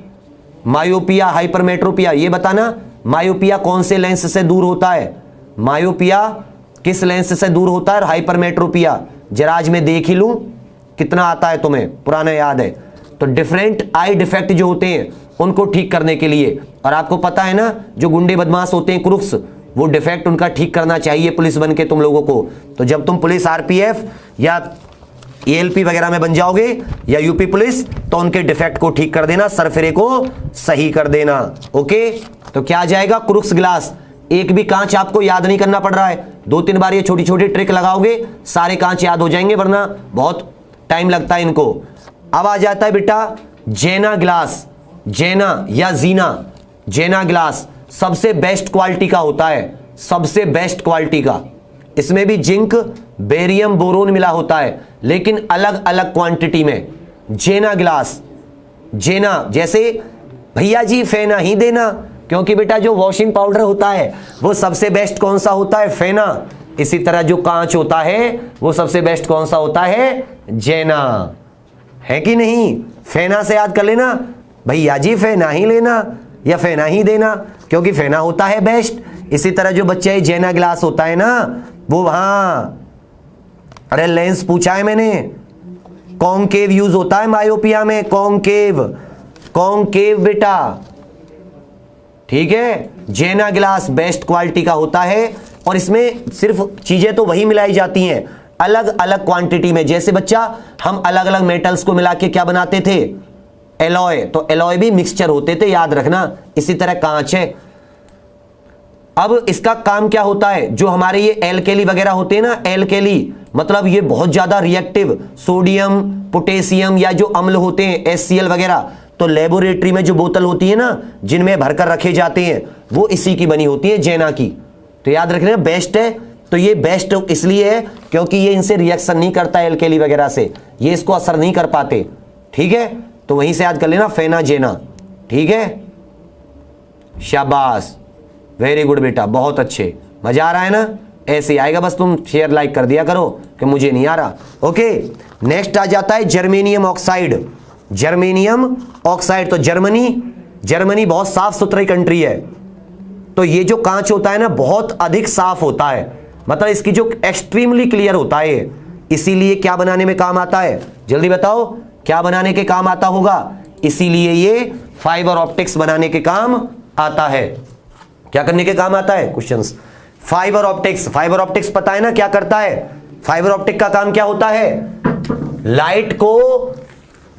मायोपिया हाइपरमेट्रोपिया, ये बताना मायोपिया कौन से लेंस से दूर होता है, मायोपिया किस लेंस से दूर होता है, हाइपरमेट्रोपिया जरा आज मैं देख ही लूं कितना आता है तुम्हें, पुराना याद है। तो डिफरेंट आई डिफेक्ट जो होते हैं उनको ठीक करने के लिए, और आपको पता है ना जो गुंडे बदमाश होते हैं क्रूक्स, वो डिफेक्ट उनका ठीक करना चाहिए पुलिस बन के तुम लोगों को। तो जब तुम पुलिस RPF या ALP वगैरह में बन जाओगे या यूपी पुलिस, तो उनके डिफेक्ट को ठीक कर देना, सरफिरे को सही कर देना। ओके, तो क्या आ जाएगा, क्रूक्स ग्लास। एक भी कांच आपको याद नहीं करना पड़ रहा है, 2-3 बार ये छोटी छोटी ट्रिक लगाओगे सारे कांच याद हो जाएंगे, वरना बहुत टाइम लगता है इनको। अब आ जाता है बेटा जेना ग्लास, जेना या जीना, जेना ग्लास सबसे बेस्ट क्वालिटी का होता है, सबसे बेस्ट क्वालिटी का। इसमें भी जिंक, बेरियम, बोरोन मिला होता है, लेकिन अलग अलग क्वांटिटी में। जेना ग्लास, जेना जैसे भैया जी फेना ही देना, क्योंकि बेटा जो वॉशिंग पाउडर होता है वो सबसे बेस्ट कौन सा होता है, फेना। इसी तरह जो कांच होता है वो सबसे बेस्ट कौन सा होता है, जेना, है कि नहीं? फेना से याद कर लेना, भैया जी फेना ही लेना या फेना ही देना, क्योंकि फेना होता है बेस्ट। इसी तरह जो बच्चे जेना ग्लास होता है ना, वो वहां, अरे लेंस पूछा है मैंने, कॉन्केव यूज होता है मायोपिया में, कॉन्केव, कॉन्केव बेटा। ठीक है, जेना ग्लास बेस्ट क्वालिटी का होता है, और इसमें सिर्फ चीजें तो वही मिलाई जाती हैं अलग अलग क्वांटिटी में। जैसे बच्चा हम अलग अलग मेटल्स को मिला के क्या बनाते थे, एलॉय, तो एलॉय भी मिक्सचर होते थे, याद रखना। इसी तरह कांच है। अब इसका काम क्या होता है, जो हमारे ये एल्केली वगैरह होते हैं ना, एल्केली मतलब ये बहुत ज्यादा रिएक्टिव, सोडियम, पोटेशियम या जो अम्ल होते हैं HCl वगैरह, तो लेबोरेटरी में जो बोतल होती है ना जिनमें भरकर रखे जाते हैं, वो इसी की बनी होती है, जेना की। तो याद रखना बेस्ट है, तो ये बेस्ट इसलिए है क्योंकि ये इनसे रिएक्शन नहीं करता एल्केली वगैरह से, ये इसको असर नहीं कर पाते। ठीक है, तो वहीं से याद कर लेना फेना जेना, ठीक है। शाबाश, वेरी गुड बेटा, बहुत अच्छे, मजा आ रहा है ना। ऐसे ही आएगा, बस तुम शेयर लाइक कर दिया करो कि मुझे नहीं आ रहा। ओके, नेक्स्ट आ जाता है जर्मेनियम ऑक्साइड। जर्मेनियम ऑक्साइड, तो जर्मनी बहुत साफ सुथरी कंट्री है, तो ये जो कांच होता है ना बहुत अधिक साफ होता है, मतलब इसकी जो एक्सट्रीमली क्लियर होता है, इसीलिए क्या बनाने में काम आता है, जल्दी बताओ क्या बनाने के काम आता होगा। इसीलिए ये फाइबर ऑप्टिक्स बनाने के काम आता है। क्या करने के काम आता है, क्वेश्चंस। फाइबर ऑप्टिक्स पता है ना क्या करता है। फाइबर ऑप्टिक का काम क्या होता है, लाइट को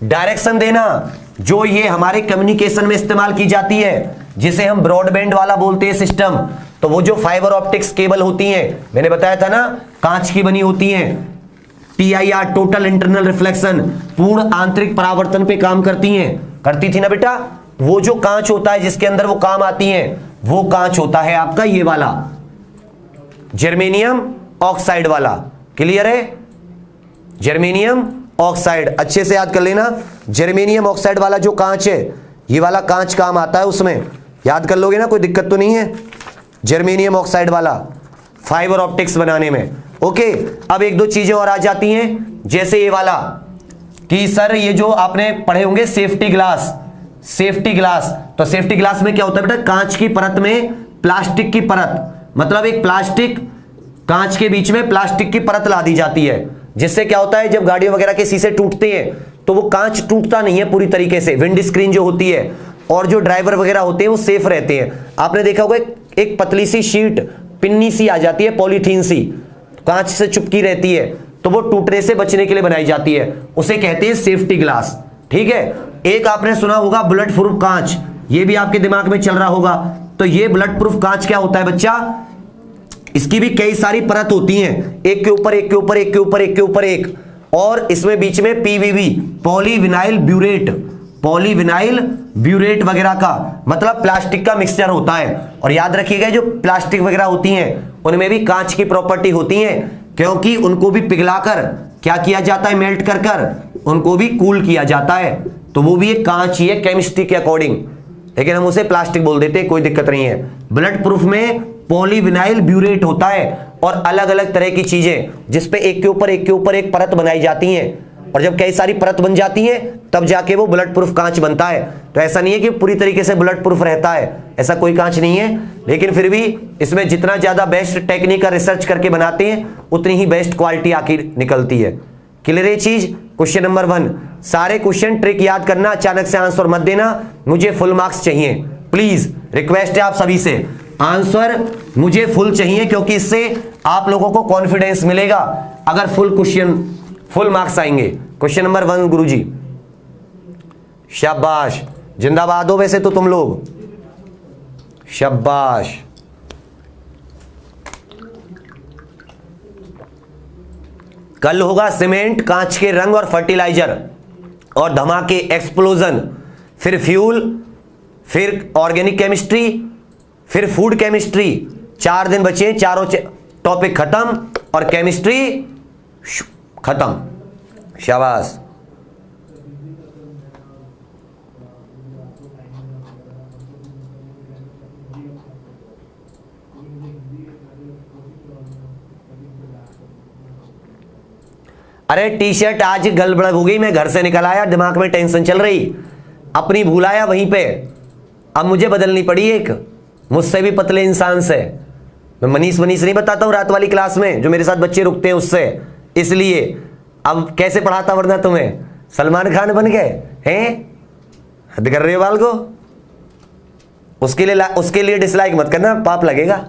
डायरेक्शन देना, जो ये हमारे कम्युनिकेशन में इस्तेमाल की जाती है, जिसे हम ब्रॉडबैंड वाला बोलते हैं सिस्टम। तो वो जो फाइबर ऑप्टिक्स केबल होती हैं, मैंने बताया था ना, कांच की बनी होती हैं, TIR टोटल इंटरनल रिफ्लेक्शन, पूर्ण आंतरिक परावर्तन पे काम करती हैं, करती थी ना बेटा। वो जो कांच होता है जिसके अंदर वो काम आती हैं, वो कांच होता है आपका ये वाला जर्मेनियम ऑक्साइड वाला। क्लियर है, जर्मेनियम ऑक्साइड अच्छे से याद कर लेना। जर्मेनियम ऑक्साइड वाला जो कांच है, ये वाला कांच काम आता है उसमें, याद कर लोगे ना, कोई दिक्कत तो नहीं है। जर्मेनियम ऑक्साइड वाला फाइबर ऑप्टिक्स बनाने में। ओके, अब एक दो चीजें और आ जाती हैं, जैसे ये वाला कि सर ये जो आपने पढ़े होंगे सेफ्टी ग्लास, तो सेफ्टी ग्लास में क्या होता है बेटा, कांच की परत में प्लास्टिक की परत, मतलब एक प्लास्टिक, कांच के बीच में प्लास्टिक की परत ला दी जाती है, जिससे क्या होता है जब गाड़ियों वगैरह के शीशे टूटते हैं तो वो कांच टूटता नहीं है पूरी तरीके से, विंड स्क्रीन जो होती है, और जो ड्राइवर वगैरह होते हैं वो सेफ रहते हैं। आपने देखा होगा एक पतली सी शीट, पिन्नी सी आ जाती है, पॉलीथीन सी, कांच से चिपकी रहती है, तो वो टूटने से बचने के लिए बनाई जाती है, उसे कहते हैं सेफ्टी ग्लास, ठीक है। एक आपने सुना होगा बुलेट प्रूफ कांच, ये भी आपके दिमाग में चल रहा होगा। तो ये बुलेट प्रूफ कांच क्या होता है बच्चा, इसकी भी कई सारी परत होती हैं, एक के ऊपर एक के ऊपर एक के ऊपर एक के ऊपर एक, और इसमें बीच में PVB पॉलीविनाइल ब्यूरेट वगैरह का, मतलब प्लास्टिक का मिक्सचर होता है। और याद रखिएगा जो प्लास्टिक वगैरह होती हैं उनमें भी कांच की प्रॉपर्टी होती है, क्योंकि उनको भी पिघलाकर क्या किया जाता है, मेल्ट कर कर उनको भी कूल किया जाता है, तो वो भी एक कांच ही है केमिस्ट्री के अकॉर्डिंग, लेकिन हम उसे प्लास्टिक बोल देते हैं, कोई दिक्कत नहीं है। बुलेट प्रूफ में पॉलीविनाइल ब्यूरेट होता है और अलग अलग तरह की चीजें जिसपे एक के ऊपर एक के ऊपर एक परत बनाई जाती हैं, और जब कई सारी परत बन जाती है तब जाके वो बुलेट प्रूफ कांच बनता है। तो ऐसा नहीं है कि पूरी तरीके से बुलेट प्रूफ रहता है, ऐसा कोई कांच नहीं है, लेकिन फिर भी इसमें जितना ज्यादा बेस्ट टेक्निक का रिसर्च करके बनाते हैं उतनी ही बेस्ट क्वालिटी आखिर निकलती है। क्लियर है चीज। क्वेश्चन नंबर 1, सारे क्वेश्चन ट्रिक याद करना, अचानक से आंसर मत देना, मुझे फुल मार्क्स चाहिए प्लीज, रिक्वेस्ट है आप सभी से, आंसर मुझे फुल चाहिए, क्योंकि इससे आप लोगों को कॉन्फिडेंस मिलेगा अगर फुल मार्क्स आएंगे। क्वेश्चन नंबर 1 गुरुजी, शाबाश, जिंदाबाद हो वैसे तो तुम लोग, शाबाश। कल होगा सीमेंट, कांच के रंग और फर्टिलाइजर और धमाके, एक्सप्लोजन, फिर फ्यूल, फिर ऑर्गेनिक केमिस्ट्री, फिर फूड केमिस्ट्री। 4 दिन बचे, चारों टॉपिक खत्म और केमिस्ट्री खत्म। शाबाश। अरे टी शर्ट आज गड़बड़ हो गई, मैं घर से निकल आया, दिमाग में टेंशन चल रही, अपनी भूल आया वहीं पे, अब मुझे बदलनी पड़ी एक मुझसे भी पतले इंसान से। मैं मनीष नहीं बताता हूँ रात वाली क्लास में जो मेरे साथ बच्चे रुकते हैं उससे, इसलिए अब कैसे पढ़ाता वरना तुम्हें, सलमान खान बन गए हैं, हद कर रहे हो बाल को। उसके लिए डिसलाइक मत करना, पाप लगेगा।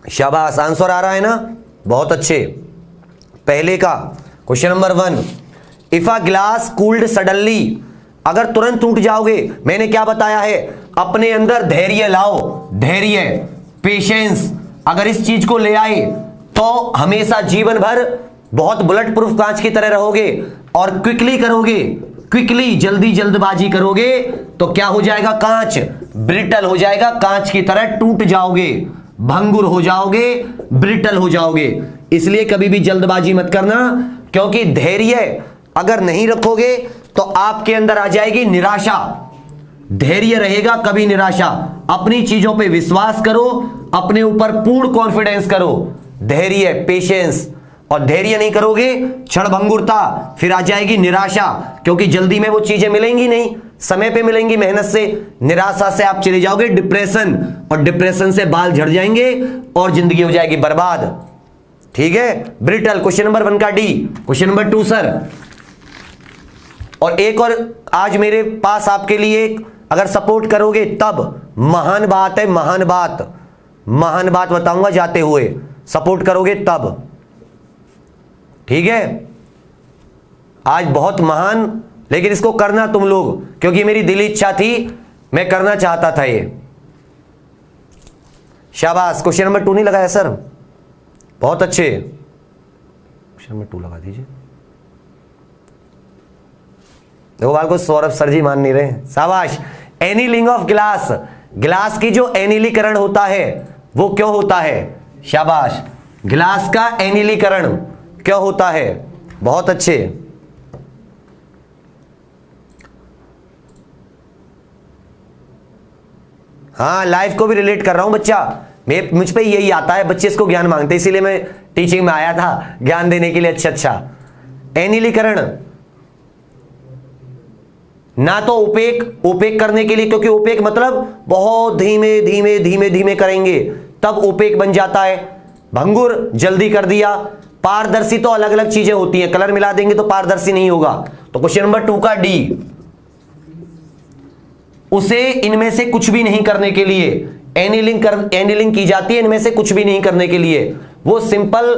शाबाश, आंसर आ रहा है ना, बहुत अच्छे। पहले का question number 1, if a glass cooled suddenly, अगर तुरंत टूट जाओगे, मैंने क्या बताया है, अपने अंदर धैर्य लाओ, धैर्य, पेशेंस, अगर इस चीज को ले आए तो हमेशा जीवन भर बहुत बुलेट प्रूफ कांच की तरह रहोगे, और क्विकली करोगे, क्विकली जल्दबाजी करोगे तो क्या हो जाएगा, कांच ब्रिटल हो जाएगा, कांच की तरह टूट जाओगे, भंगुर हो जाओगे, ब्रिटल हो जाओगे। इसलिए कभी भी जल्दबाजी मत करना, क्योंकि धैर्य अगर नहीं रखोगे तो आपके अंदर आ जाएगी निराशा। धैर्य रहेगा कभी निराशा। अपनी चीजों पे विश्वास करो, अपने ऊपर पूर्ण कॉन्फिडेंस करो, धैर्य, पेशेंस। और धैर्य नहीं करोगे, क्षणभंगुरता, फिर आ जाएगी निराशा, क्योंकि जल्दी में वो चीजें मिलेंगी नहीं, समय पे मिलेंगी मेहनत से। निराशा से आप चले जाओगे डिप्रेशन, और डिप्रेशन से बाल झड़ जाएंगे और जिंदगी हो जाएगी बर्बाद। ठीक है, ब्रिटल। क्वेश्चन नंबर 1 का डी। क्वेश्चन नंबर 2 सर, और एक और आज मेरे पास आपके लिए, अगर सपोर्ट करोगे तब महान बात है, महान बात, महान बात बताऊंगा जाते हुए, सपोर्ट करोगे तब। ठीक है, आज बहुत महान, लेकिन इसको करना तुम लोग, क्योंकि मेरी दिली इच्छा थी, मैं करना चाहता था ये। शाबाश। क्वेश्चन नंबर 2 नहीं लगाया सर, बहुत अच्छे। क्वेश्चन नंबर 2 लगा दीजिए। देखो बाल को सौरभ सर जी मान नहीं रहे, शाबाश। एनीलिंग ऑफ ग्लास, ग्लास की जो एनीलीकरण होता है वो क्यों होता है? शाबाश। ग्लास का एनीलीकरण क्यों होता है? बहुत अच्छे। हाँ, लाइफ को भी रिलेट कर रहा हूं बच्चा, मुझ पे यही आता है, बच्चे इसको ज्ञान मांगते, इसीलिए मैं टीचिंग में आया था, ज्ञान देने के लिए। अच्छा, एनीलीकरण ना तो ओपेक करने के लिए, क्योंकि ओपेक मतलब बहुत धीमे धीमे धीमे धीमे करेंगे तब ओपेक बन जाता है। भंगुर जल्दी कर दिया। पारदर्शी तो अलग अलग चीजें होती हैं, कलर मिला देंगे तो पारदर्शी नहीं होगा। तो क्वेश्चन नंबर 2 का डी, उसे इनमें से कुछ भी नहीं करने के लिए एनीलिंग की जाती है, इनमें से कुछ भी नहीं करने के लिए। वो सिंपल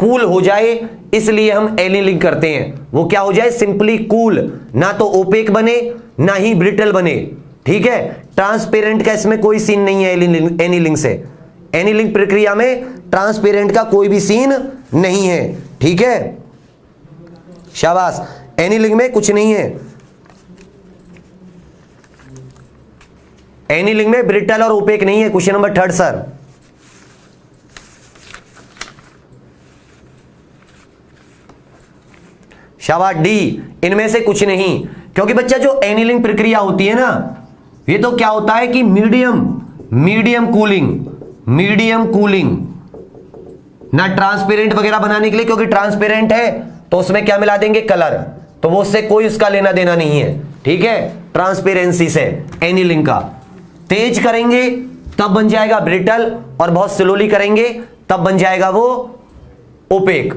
कूल हो जाए, इसलिए हम एनीलिंग करते हैं। वो क्या हो जाए? सिंपली कूल, ना तो ओपेक बने ना ही ब्रिटल बने। ठीक है, ट्रांसपेरेंट का इसमें कोई सीन नहीं है एनीलिंग से। एनीलिंग प्रक्रिया में ट्रांसपेरेंट का कोई भी सीन नहीं है। ठीक है, शाबाश। एनीलिंग में कुछ नहीं है, एनीलिंग में ब्रिटल और ओपेक नहीं है। क्वेश्चन नंबर 3 सर, शाबाश डी, इनमें से कुछ नहीं। क्योंकि बच्चा जो एनीलिंग प्रक्रिया होती है ना, ये तो क्या होता है कि मीडियम कूलिंग, ना ट्रांसपेरेंट वगैरह बनाने के लिए, क्योंकि ट्रांसपेरेंट है तो उसमें क्या मिला देंगे? कलर, तो वो उससे कोई उसका लेना देना नहीं है। ठीक है, ट्रांसपेरेंसी से एनीलिंग का। तेज करेंगे तब बन जाएगा ब्रिटल, और बहुत स्लोली करेंगे तब बन जाएगा वो ओपेक।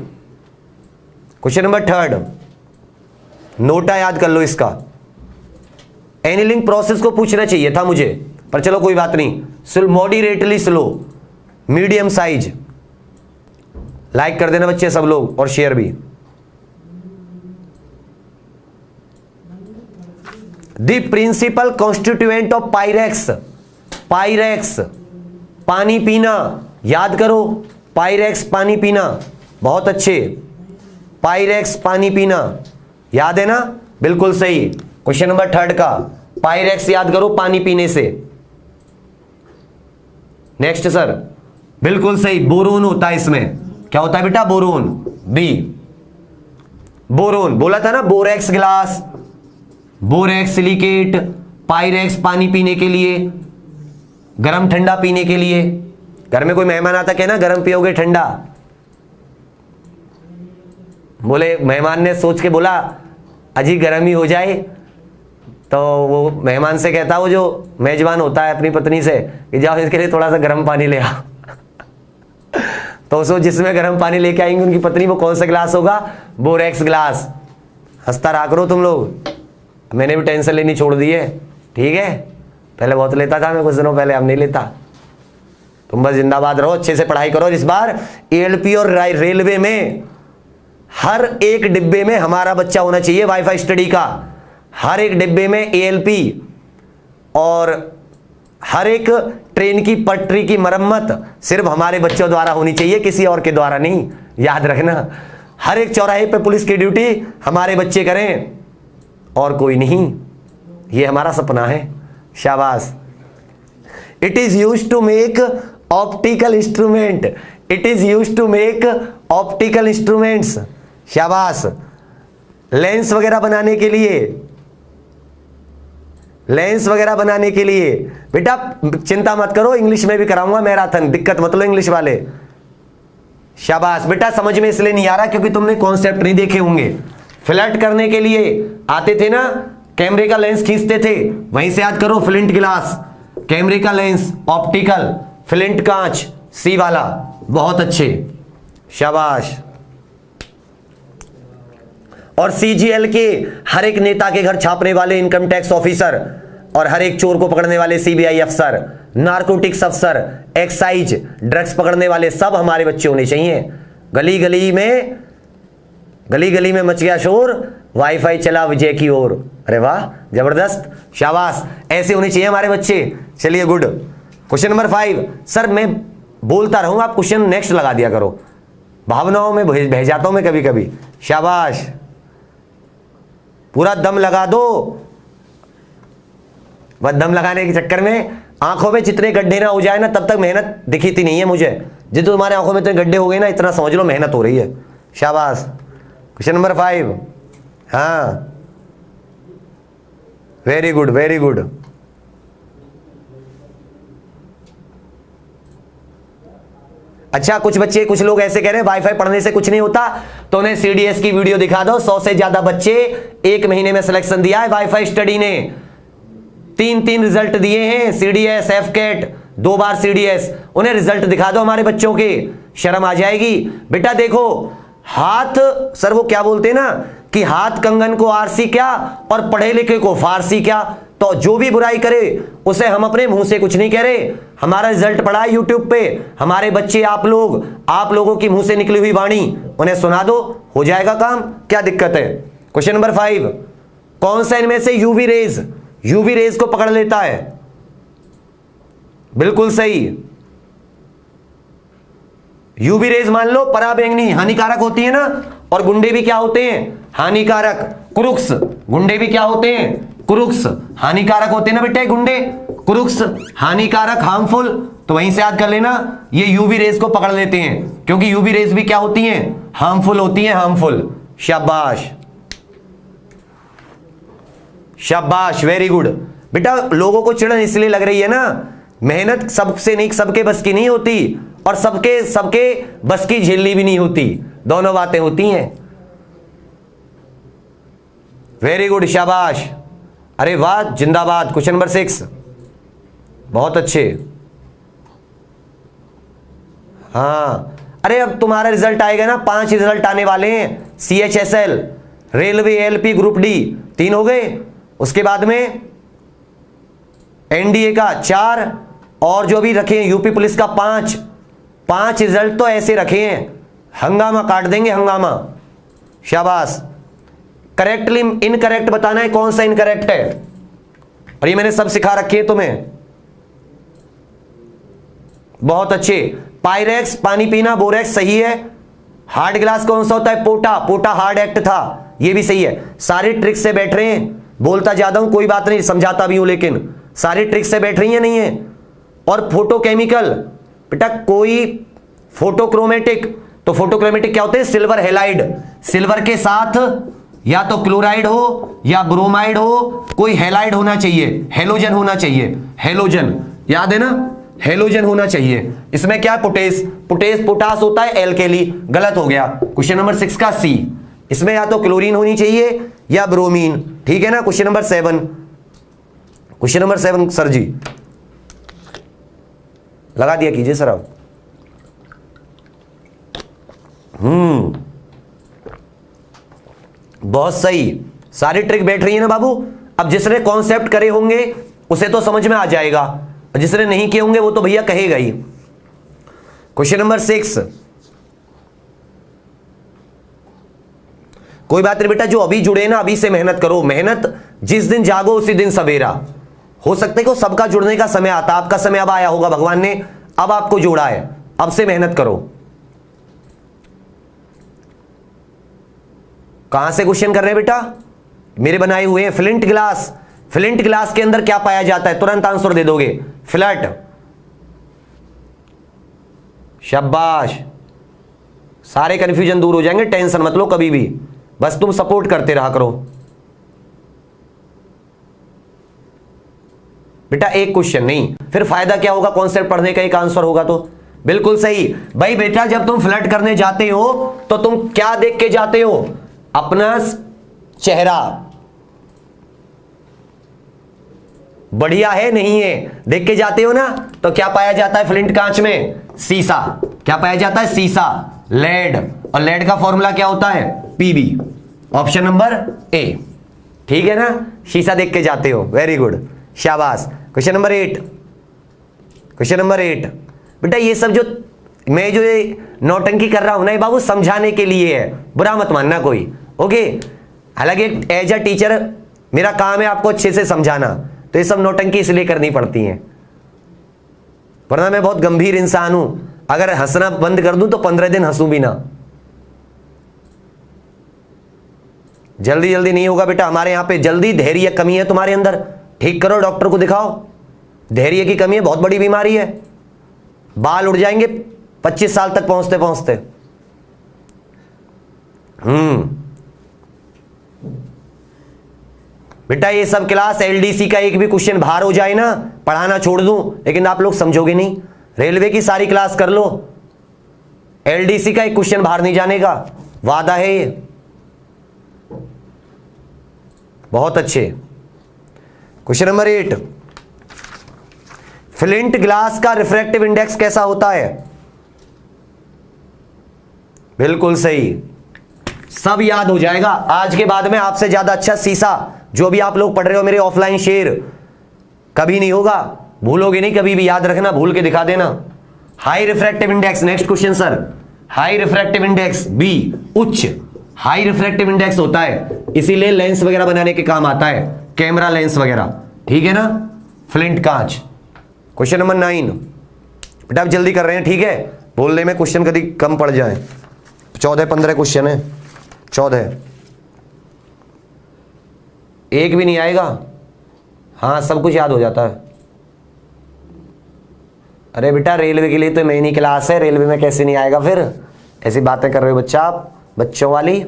क्वेश्चन नंबर 3, नोटा याद कर लो इसका। एनीलिंग प्रोसेस को पूछना चाहिए था मुझे, पर चलो कोई बात नहीं। Moderately slow, medium size. Like कर देना बच्चे सब लोग, और शेयर भी। The principal constituent of Pyrex, पानी पीना। याद करो, पायरेक्स पानी पीना, बहुत अच्छे। पायरेक्स पानी पीना, याद है ना? बिल्कुल सही। क्वेश्चन नंबर 3 का पायरेक्स याद करो, पानी पीने से। नेक्स्ट सर, बिल्कुल सही, बोरोन होता है इसमें। क्या होता है बेटा? बोरोन। बी, बोरोन बोला था ना। Borax glass, borax silicate, Pyrex पानी पीने के लिए, गरम ठंडा पीने के लिए। घर में कोई मेहमान आता, कहना गरम पियोगे ठंडा? बोले, मेहमान ने सोच के बोला अजी गरम ही हो जाए, तो वो मेहमान से कहता, वो जो मेजबान होता है अपनी पत्नी से, कि जाओ इसके लिए थोड़ा सा गर्म पानी ले आओ। तो उसको जिसमें गर्म पानी लेके आएंगे उनकी पत्नी, वो कौन सा ग्लास होगा? Borax glass. हंसता रहा करो तुम लोग, मैंने भी टेंशन लेनी छोड़ दी है। ठीक है, पहले बहुत लेता था मैं कुछ दिनों पहले, अब नहीं लेता। तुम बस जिंदाबाद रहो, अच्छे से पढ़ाई करो। इस बार एएलपी और रेलवे में हर एक डिब्बे में हमारा बच्चा होना चाहिए वाईफाई स्टडी का। हर एक डिब्बे में एएलपी, और हर एक ट्रेन की पटरी की मरम्मत सिर्फ हमारे बच्चों द्वारा होनी चाहिए, किसी और के द्वारा नहीं। याद रखना, हर एक चौराहे पे पुलिस की ड्यूटी हमारे बच्चे करें और कोई नहीं। ये हमारा सपना है। शाबाश। It is used to make optical instrument, it is used to make optical instruments. शाबाश। लेंस वगैरह बनाने के लिए, लेंस वगैरह बनाने के लिए बेटा चिंता मत करो, इंग्लिश में भी कराऊंगा मैराथन, दिक्कत मत लो इंग्लिश वाले। शाबाश बेटा, समझ में इसलिए नहीं आ रहा क्योंकि तुमने कॉन्सेप्ट नहीं देखे होंगे। फ्लर्ट करने के लिए आते थे ना, कैमरे का लेंस खींचते थे, वहीं से याद करो, फ्लिंट ग्लास, कैमरे का लेंस, ऑप्टिकल, फ्लिंट कांच, सी वाला, बहुत अच्छे, शाबाश। और सीजीएल के हर एक नेता के घर छापने वाले इनकम टैक्स ऑफिसर और हर एक चोर को पकड़ने वाले सीबीआई अफसर, नारकोटिक्स अफसर, एक्साइज, ड्रग्स पकड़ने वाले सब हमारे बच्चे होने चाहिए। गली गली में मच गया शोर, वाईफाई चला विजय की ओर। अरे वाह, जबरदस्त, शाबाश, ऐसे होने चाहिए हमारे बच्चे। चलिए गुड। Question number 5। सर मैं बोलता रहूं, आप क्वेश्चन नेक्स्ट लगा दिया करो, भावनाओं में बह जाता हूं मैं कभी कभी। शाबाश, पूरा दम लगा दो। बस दम लगाने के चक्कर में आंखों में जितने गड्ढे ना हो जाए ना, तब तक मेहनत दिखती नहीं है मुझे। जितने तुम्हारे आंखों में इतने गड्ढे हो गए ना, इतना समझ लो मेहनत हो रही है। शाबाश। Question number 5। हाँ, वेरी गुड वेरी गुड। अच्छा, कुछ बच्चे, कुछ लोग ऐसे कह रहे हैं वाईफाई पढ़ने से कुछ नहीं होता, तो उन्हें सीडीएस की वीडियो दिखा दो। 100 से ज्यादा बच्चे एक महीने में सिलेक्शन दिया है वाईफाई स्टडी ने, 3 रिजल्ट दिए हैं, सीडीएस, एफकेट, 2 बार सीडीएस। उन्हें रिजल्ट दिखा दो हमारे बच्चों के, शर्म आ जाएगी। बेटा देखो, हाथ, सर वो क्या बोलते हैं ना कि हाथ कंगन को आरसी क्या और पढ़े लिखे को फारसी क्या। तो जो भी बुराई करे उसे हम अपने मुंह से कुछ नहीं कह रहे। हमारा रिजल्ट पड़ा है यूट्यूब पे, हमारे बच्चे, आप लोगों की मुंह से निकली हुई वाणी उन्हें सुना दो, हो जाएगा काम, क्या दिक्कत है। Question number 5। कौन सा इनमें से यूवी रेज को पकड़ लेता है? बिल्कुल सही, यूवी रेज मान लो पराबैंगनी हानिकारक होती है ना, और गुंडे भी क्या होते हैं? हानिकारक। कुरुक्स, गुंडे भी क्या होते हैं? कुरुक्स, हानिकारक होते हैं ना बेटे गुंडे। कुरुक्स हानिकारक, हार्मफुल, तो वहीं से याद कर लेना, ये यूवी रेज को पकड़ लेते हैं, क्योंकि यूवी रेज भी क्या होती हैं? हार्मफुल होती हैं, हार्मफुल। शाबाश शाबाश, वेरी गुड। बेटा लोगों को चिड़न इसलिए लग रही है ना, मेहनत सबसे नहीं, सबके बस की नहीं होती, और सबके बस की झेलनी भी नहीं होती, दोनों बातें होती हैं। वेरी गुड, शाबाश, अरे वाह, जिंदाबाद। क्वेश्चन नंबर 6, बहुत अच्छे। हाँ, अरे अब तुम्हारा रिजल्ट आएगा ना, 5 रिजल्ट आने वाले हैं। CHSL, railway, LP, group D, 3 हो गए। उसके बाद में NDA का 4, और जो भी रखे हैं यूपी पुलिस का 5 रिजल्ट तो ऐसे रखे हैं, हंगामा काट देंगे, हंगामा। शाबाश। करेक्टली इनकरेक्ट बताना है, कौन सा इनकरेक्ट है, और ये मैंने सब सिखा रखी है तुम्हें, बहुत अच्छे। पायरेक्स पानी पीना, बोरेक्स सही है। हार्ड ग्लास कौन सा होता है? पोटा हार्ड एक्ट था, ये भी सही है। सारी ट्रिक से बैठ रहे हैं, बोलता ज्यादा हूं कोई बात नहीं, समझाता भी हूं, लेकिन सारी ट्रिक से बैठ रही है नहीं है। और फोटोकेमिकल, बेटा कोई फोटोक्रोमेटिक, तो फोटोक्रोमेटिक क्या होते हैं? सिल्वर हैलाइड, सिल्वर के साथ या तो क्लोराइड हो या ब्रोमाइड हो, कोई हैलाइड होना चाहिए, हेलोजन होना चाहिए, हेलोजन, याद है ना, हेलोजन होना चाहिए। इसमें क्या है? पोटास होता है एल्केली, गलत हो गया। क्वेश्चन नंबर 6 का C, इसमें या तो क्लोरीन होनी चाहिए या ब्रोमीन, ठीक है ना। क्वेश्चन नंबर 7 सर जी लगा दिया कीजिए सर आप। बहुत सही, सारी ट्रिक बैठ रही है ना बाबू। अब जिसने कॉन्सेप्ट करे होंगे उसे तो समझ में आ जाएगा, और जिसने नहीं किए होंगे वो तो भैया कहेगा ही। क्वेश्चन नंबर 6, कोई बात नहीं बेटा, जो अभी जुड़े ना अभी से मेहनत करो, मेहनत जिस दिन जागो उसी दिन सवेरा। हो सकता है कि सबका जुड़ने का समय आता, आपका समय अब आया होगा, भगवान ने अब आपको जोड़ा है, अब से मेहनत करो। कहां से क्वेश्चन कर रहे हैं बेटा? मेरे बनाए हुए हैं। फ्लिंट ग्लास के अंदर क्या पाया जाता है? तुरंत आंसर दे दोगे, फ्लैट। शाबाश, सारे कंफ्यूजन दूर हो जाएंगे, टेंशन मत लो कभी भी, बस तुम सपोर्ट करते रहा करो। बेटा एक क्वेश्चन नहीं, फिर फायदा क्या होगा कॉन्सेप्ट पढ़ने का, एक आंसर होगा तो बिल्कुल सही। भाई बेटा जब तुम फ्लर्ट करने जाते हो तो तुम क्या देख के जाते हो? अपना चेहरा बढ़िया है नहीं है देख के जाते हो ना। तो क्या पाया जाता है फ्लिंट कांच में? सीसा। क्या पाया जाता है? सीसा। लेड, और लेड का फॉर्मूला क्या होता है? पीबी। ऑप्शन नंबर ए, ठीक है ना, शीशा देख के जाते हो, वेरी गुड, शाबाश। Question number 8, question number 8। बेटा ये सब जो मैं जो ये नौटंकी कर रहा हूं ना, ये बाबू समझाने के लिए है, बुरा मत मानना कोई, ओके। हालांकि एज अ टीचर मेरा काम है आपको अच्छे से समझाना, तो ये सब नौटंकी इसलिए करनी पड़ती हैं, वरना मैं बहुत गंभीर इंसान हूं। अगर हंसना बंद कर दूं तो 15 दिन हंसूं भी ना। जल्दी जल्दी नहीं होगा बेटा हमारे यहां पे, जल्दी धैर्य कमी है तुम्हारे अंदर, ठीक करो, डॉक्टर को दिखाओ। धैर्य की कमी है, बहुत बड़ी बीमारी है, बाल उड़ जाएंगे 25 साल तक पहुंचते पहुंचते। बेटा ये सब क्लास एलडीसी का एक भी क्वेश्चन बाहर हो जाए ना, पढ़ाना छोड़ दूं, लेकिन आप लोग समझोगे नहीं। रेलवे की सारी क्लास कर लो, एलडीसी का एक क्वेश्चन बाहर नहीं जाने का, वादा है ये। बहुत अच्छे। क्वेश्चन नंबर 8, फ्लिंट ग्लास का रिफ्रैक्टिव इंडेक्स कैसा होता है? बिल्कुल सही, सब याद हो जाएगा आज के बाद में। आपसे ज्यादा अच्छा शीशा जो भी आप लोग पढ़ रहे हो मेरे ऑफलाइन शेर कभी नहीं होगा, भूलोगे नहीं कभी भी, याद रखना, भूल के दिखा देना। High refractive index, next question sir. High refractive index B, उच्च हाई रिफ्रैक्टिव इंडेक्स होता है, इसीलिए लेंस वगैरह बनाने के काम आता है, कैमरा लेंस वगैरह, ठीक है ना। फ्लिंट कांच। क्वेश्चन नंबर 9, बेटा आप जल्दी कर रहे हैं, ठीक है, बोलने में क्वेश्चन कभी कम पड़ जाए। 14-15 क्वेश्चन है, 14, एक भी नहीं आएगा। हाँ सब कुछ याद हो जाता है। अरे बेटा रेलवे के लिए तो मेनी क्लास है, रेलवे में कैसे नहीं आएगा? फिर ऐसी बातें कर रहे हो बच्चा आप, बच्चों वाली।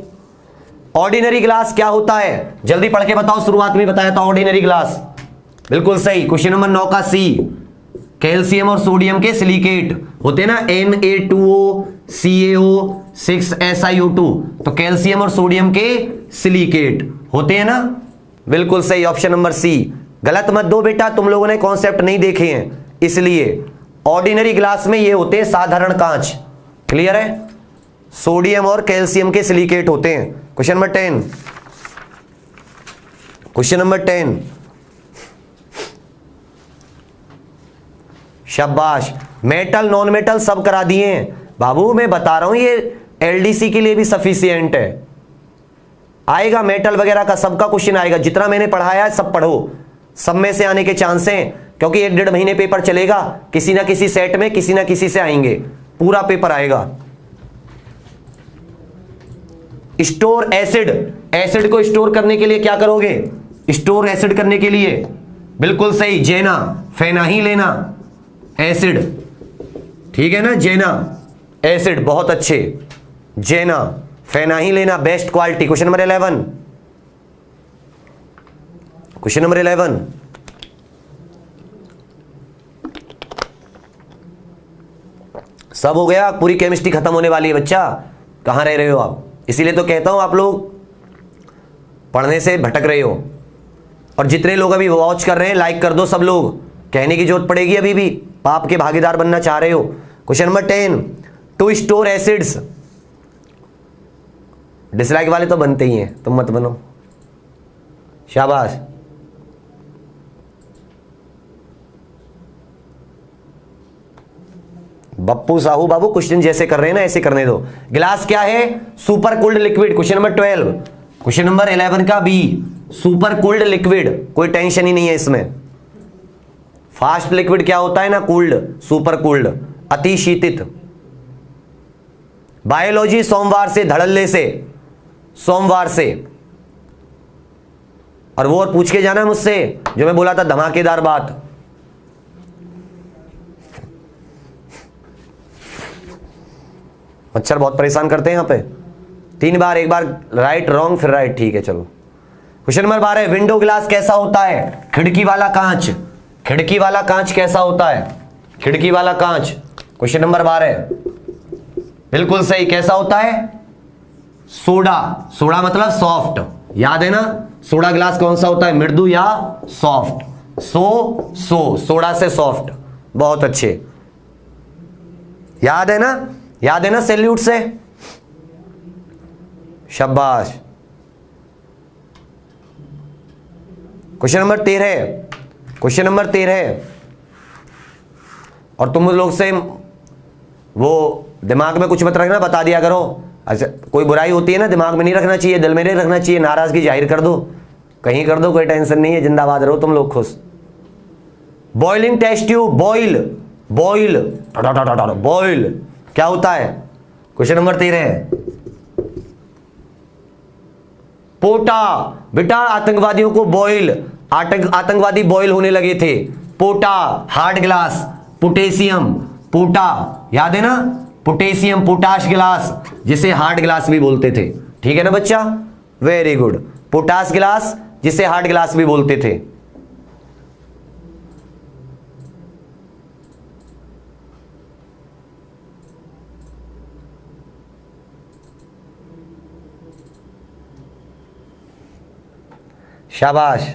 ऑर्डिनरी ग्लास क्या होता है? जल्दी पढ़ के बताओ, शुरुआत में बताया था ऑर्डिनरी ग्लास, बिल्कुल सही। क्वेश्चन नंबर 9 का सी, कैल्शियम और सोडियम के सिलिकेट होते हैं ना, Na2O CaO 6SiO2, तो कैल्शियम और सोडियम के सिलिकेट होते हैं ना, बिल्कुल सही, ऑप्शन नंबर सी। गलत मत दो बेटा, तुम लोगों ने कॉन्सेप्ट नहीं देखे हैं इसलिए। ऑर्डिनरी ग्लास में ये होते हैं साधारण कांच, क्लियर है, सोडियम और कैल्शियम के सिलिकेट होते हैं। क्वेश्चन नंबर 10, क्वेश्चन नंबर 10, शाबाश, मेटल नॉन मेटल सब करा दिए हैं बाबू, मैं बता रहा हूं ये एलडीसी के लिए भी सफिशिएंट है। आएगा मेटल वगैरह का सबका क्वेश्चन आएगा, जितना मैंने पढ़ाया है सब पढ़ो, सब में से आने के चांस हैं, क्योंकि 1-1.5 महीने पेपर चलेगा, किसी ना किसी सेट में किसी ना किसी से आएंगे, पूरा पेपर आएगा। स्टोर एसिड, एसिड को स्टोर करने के लिए क्या करोगे? स्टोर एसिड करने के लिए बिल्कुल सही, जेना, फेना ही लेना एसिड, ठीक है ना, जेना एसिड, बहुत अच्छे, जेना फेना ही लेना, best quality. Question number 11, question number 11, सब हो गया, पूरी केमिस्ट्री खत्म होने वाली है बच्चा, कहां रह रहे हो आप? इसीलिए तो कहता हूं आप लोग पढ़ने से भटक रहे हो। और जितने लोग अभी वॉच कर रहे हैं लाइक कर दो सब लोग, कहने की जरूरत पड़ेगी अभी भी, पाप के भागीदार बनना चाह रहे हो। Question number 10, to store acids, dislike वाले तो बनते ही हैं, तुम मत बनो, शाबाश। बप्पू साहू बाबू क्वेश्चन जैसे कर रहे हैं ना ऐसे करने दो। गिलास क्या है? Super cold liquid. Question number 12, question number 11 का बी, सुपर कोल्ड लिक्विड, कोई टेंशन ही नहीं है इसमें। फास्ट लिक्विड क्या होता है ना, कूल्ड, सुपर कूल्ड, अति शीतित। बायोलॉजी सोमवार से, धड़ल्ले से, सोमवार से। और वो पूछ के जाना मुझसे जो मैं बोला था धमाकेदार बात। मच्छर बहुत परेशान करते हैं यहाँ पे। 3 बार, एक बार राइट रॉन्ग फिर राइट, ठीक है चलो। क्वेश्चन नंबर 12, विंडो ग्लास कैसा होता है? खिड़की वाला कांच। खिड़की वाला कांच कैसा होता है? खिड़की वाला कांच। क्वेश्चन नंबर 12 बिल्कुल सही, कैसा होता है? सोडा। सोडा मतलब सॉफ्ट, याद है ना? सोडा ग्लास कौन सा होता है, मृदु या सॉफ्ट? सोडा से सॉफ्ट, बहुत अच्छे, याद है ना? याद है ना? सैल्यूट से, शाबाश। क्वेश्चन नंबर 13, क्वेश्चन नंबर 13, और तुम लोग से वो दिमाग में कुछ मत रखना, बता दिया करो। अच्छा, कोई बुराई होती है ना, दिमाग में नहीं रखना चाहिए, दिल में नहीं रखना चाहिए, नाराजगी जाहिर कर दो, कहीं कर दो, कोई टेंशन नहीं है, जिंदाबाद रहो तुम लोग खुश। Boiling test tube, boil, boil, boil क्या होता है? क्वेश्चन नंबर 13, पोटा। बेटा आतंकवादियों को बॉइल, आतंकवादी बॉइल होने लगे थे। पोटा, हार्ड ग्लास, पोटेशियम, पोटा, याद है ना? पोटेशियम, पोटाश ग्लास, जिसे हार्ड ग्लास भी बोलते थे, ठीक है ना बच्चा? वेरी गुड, पोटाश ग्लास जिसे हार्ड ग्लास भी बोलते थे। शाबाश।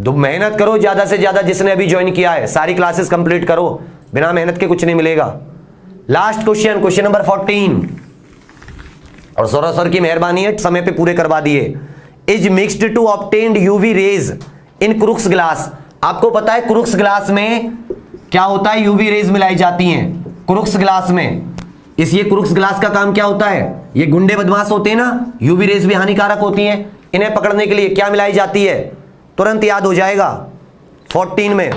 मेहनत करो ज्यादा से ज्यादा, जिसने अभी ज्वाइन किया है सारी क्लासेस कंप्लीट करो, बिना मेहनत के कुछ नहीं मिलेगा। लास्ट क्वेश्चन, क्वेश्चन नंबर 14, और सौरभ सर की मेहरबानी है, समय पे पूरे करवा दिए। Is mixed to obtained UV rays in Crookes glass. आपको पता है क्रुक्स ग्लास में क्या होता है? यूवी रेज मिलाई जाती हैं क्रुक्स ग्लास में। ये क्रुक्स ग्लास का काम क्या होता है? ये गुंडे बदमाश होते हैं ना, यूवी रेज भी हानिकारक होती हैं, इन्हें पकड़ने के लिए क्या मिलाई जाती है? तुरंत याद हो जाएगा 14 में,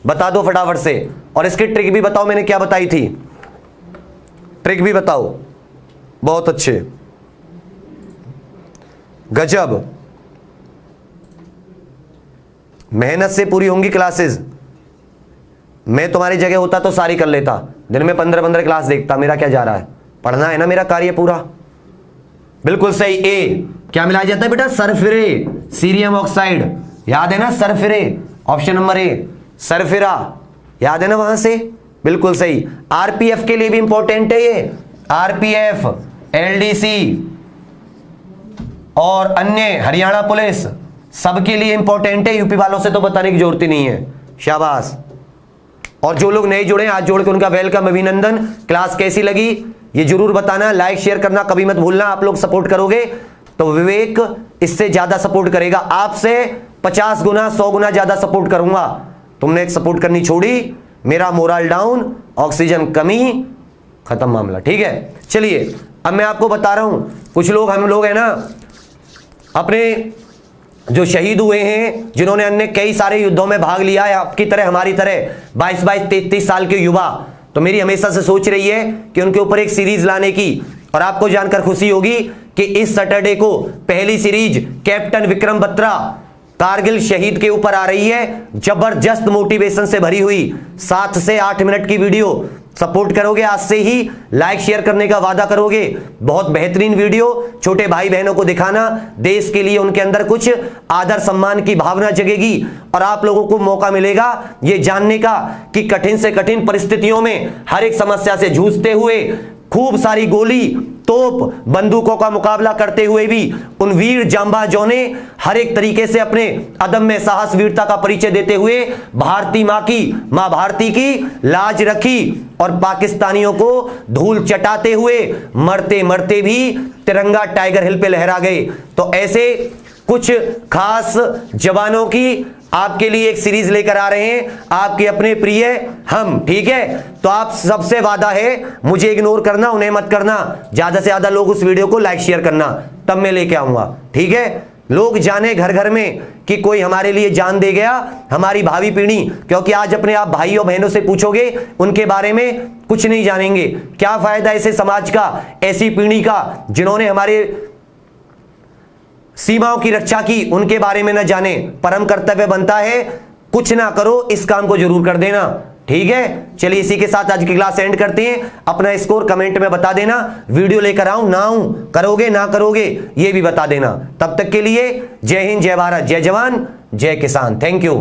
बता दो फटाफट से। और इसकी ट्रिक भी बताओ, मैंने क्या बताई थी, ट्रिक भी बताओ। बहुत अच्छे, गजब, मेहनत से पूरी होंगी क्लासेस। मैं तुम्हारी जगह होता तो सारी कर लेता, दिन में 15-15 क्लास देखता। मेरा क्या जा रहा है, पढ़ना है ना मेरा कार्य पूरा। बिल्कुल सही, ए क्या मिलाया जाता है बेटा? सरफिरे, सीरियम ऑक्साइड, याद है ना? सरफिरे, ऑप्शन नंबर ए, सरफिरा, याद है ना वहां से? बिल्कुल सही। आरपीएफ के लिए भी इंपॉर्टेंट है ये, आरपीएफ, एलडीसी और अन्य हरियाणा पुलिस, सबके लिए इंपॉर्टेंट है। यूपी वालों से तो बताने की जरूरत ही नहीं है, शाबाश। और जो लोग नए जुड़े, आज जोड़ के उनका वेलकम, अभिनंदन। क्लास कैसी लगी ये जरूर बताना, लाइक शेयर करना कभी मत भूलना। आप लोग सपोर्ट करोगे तो विवेक इससे ज्यादा सपोर्ट करेगा, आपसे 50 गुना 100 गुना ज्यादा सपोर्ट करूंगा। तुमने एक सपोर्ट करनी छोड़ी, मेरा मोरल डाउन, ऑक्सीजन कमी, खत्म मामला, ठीक है? चलिए अब मैं आपको बता रहा हूं, कुछ लोग, हम लोग है ना, अपने जो शहीद हुए हैं, जिन्होंने अन्य कई सारे युद्धों में भाग लिया है, आपकी तरह हमारी तरह 22-22, 33 साल के युवा, तो मेरी हमेशा से सोच रही है कि उनके ऊपर एक सीरीज लाने की। और आपको जानकर खुशी होगी कि इस सैटरडे को पहली सीरीज कैप्टन विक्रम बत्रा कारगिल शहीद के ऊपर आ रही है, जबरदस्त मोटिवेशन से भरी हुई 7 से 8 मिनट की वीडियो। सपोर्ट करोगे आज से ही, लाइक शेयर करने का वादा करोगे, बहुत बेहतरीन वीडियो छोटे भाई बहनों को दिखाना, देश के लिए उनके अंदर कुछ आदर सम्मान की भावना जगेगी और आप लोगों को मौका मिलेगा ये जानने का कि कठिन से कठिन परिस्थितियों में हर एक समस्या से जूझते हुए, खूब सारी गोली, तोप, बंदूकों का मुकाबला करते हुए भी उन वीर जांबाजों ने हर एक तरीके से अपने अदम्य साहस, वीरता का परिचय देते हुए भारती मां की, मां भारती की लाज रखी और पाकिस्तानियों को धूल चटाते हुए मरते मरते भी तिरंगा टाइगर हिल पे लहरा गए। तो ऐसे कुछ खास जवानों की आपके लिए एक सीरीज लेकर आ रहे हैं, आपके अपने प्रिय हम, ठीक है? तो आप सबसे वादा है, मुझे इग्नोर करना, उन्हें मत करना, ज्यादा से ज्यादा लोग उस वीडियो को लाइक शेयर करना, तब मैं लेके आऊंगा, ठीक है? लोग जाने घर घर में कि कोई हमारे लिए जान दे गया, हमारी भावी पीढ़ी, क्योंकि आज अपने आप भाइयों बहनों से पूछोगे उनके बारे में कुछ नहीं जानेंगे। क्या फायदा ऐसे समाज का, ऐसी पीढ़ी का जिन्होंने हमारे सीमाओं की रक्षा की, उनके बारे में न जाने। परम कर्तव्य बनता है, कुछ ना करो इस काम को जरूर कर देना, ठीक है, चलिए इसी के साथ आज की क्लास एंड करते हैं। अपना स्कोर कमेंट में बता देना, वीडियो लेकर आऊं ना आऊं, करोगे ना करोगे ये भी बता देना। तब तक के लिए जय हिंद, जय भारत, जय जवान, जय किसान। Thank you.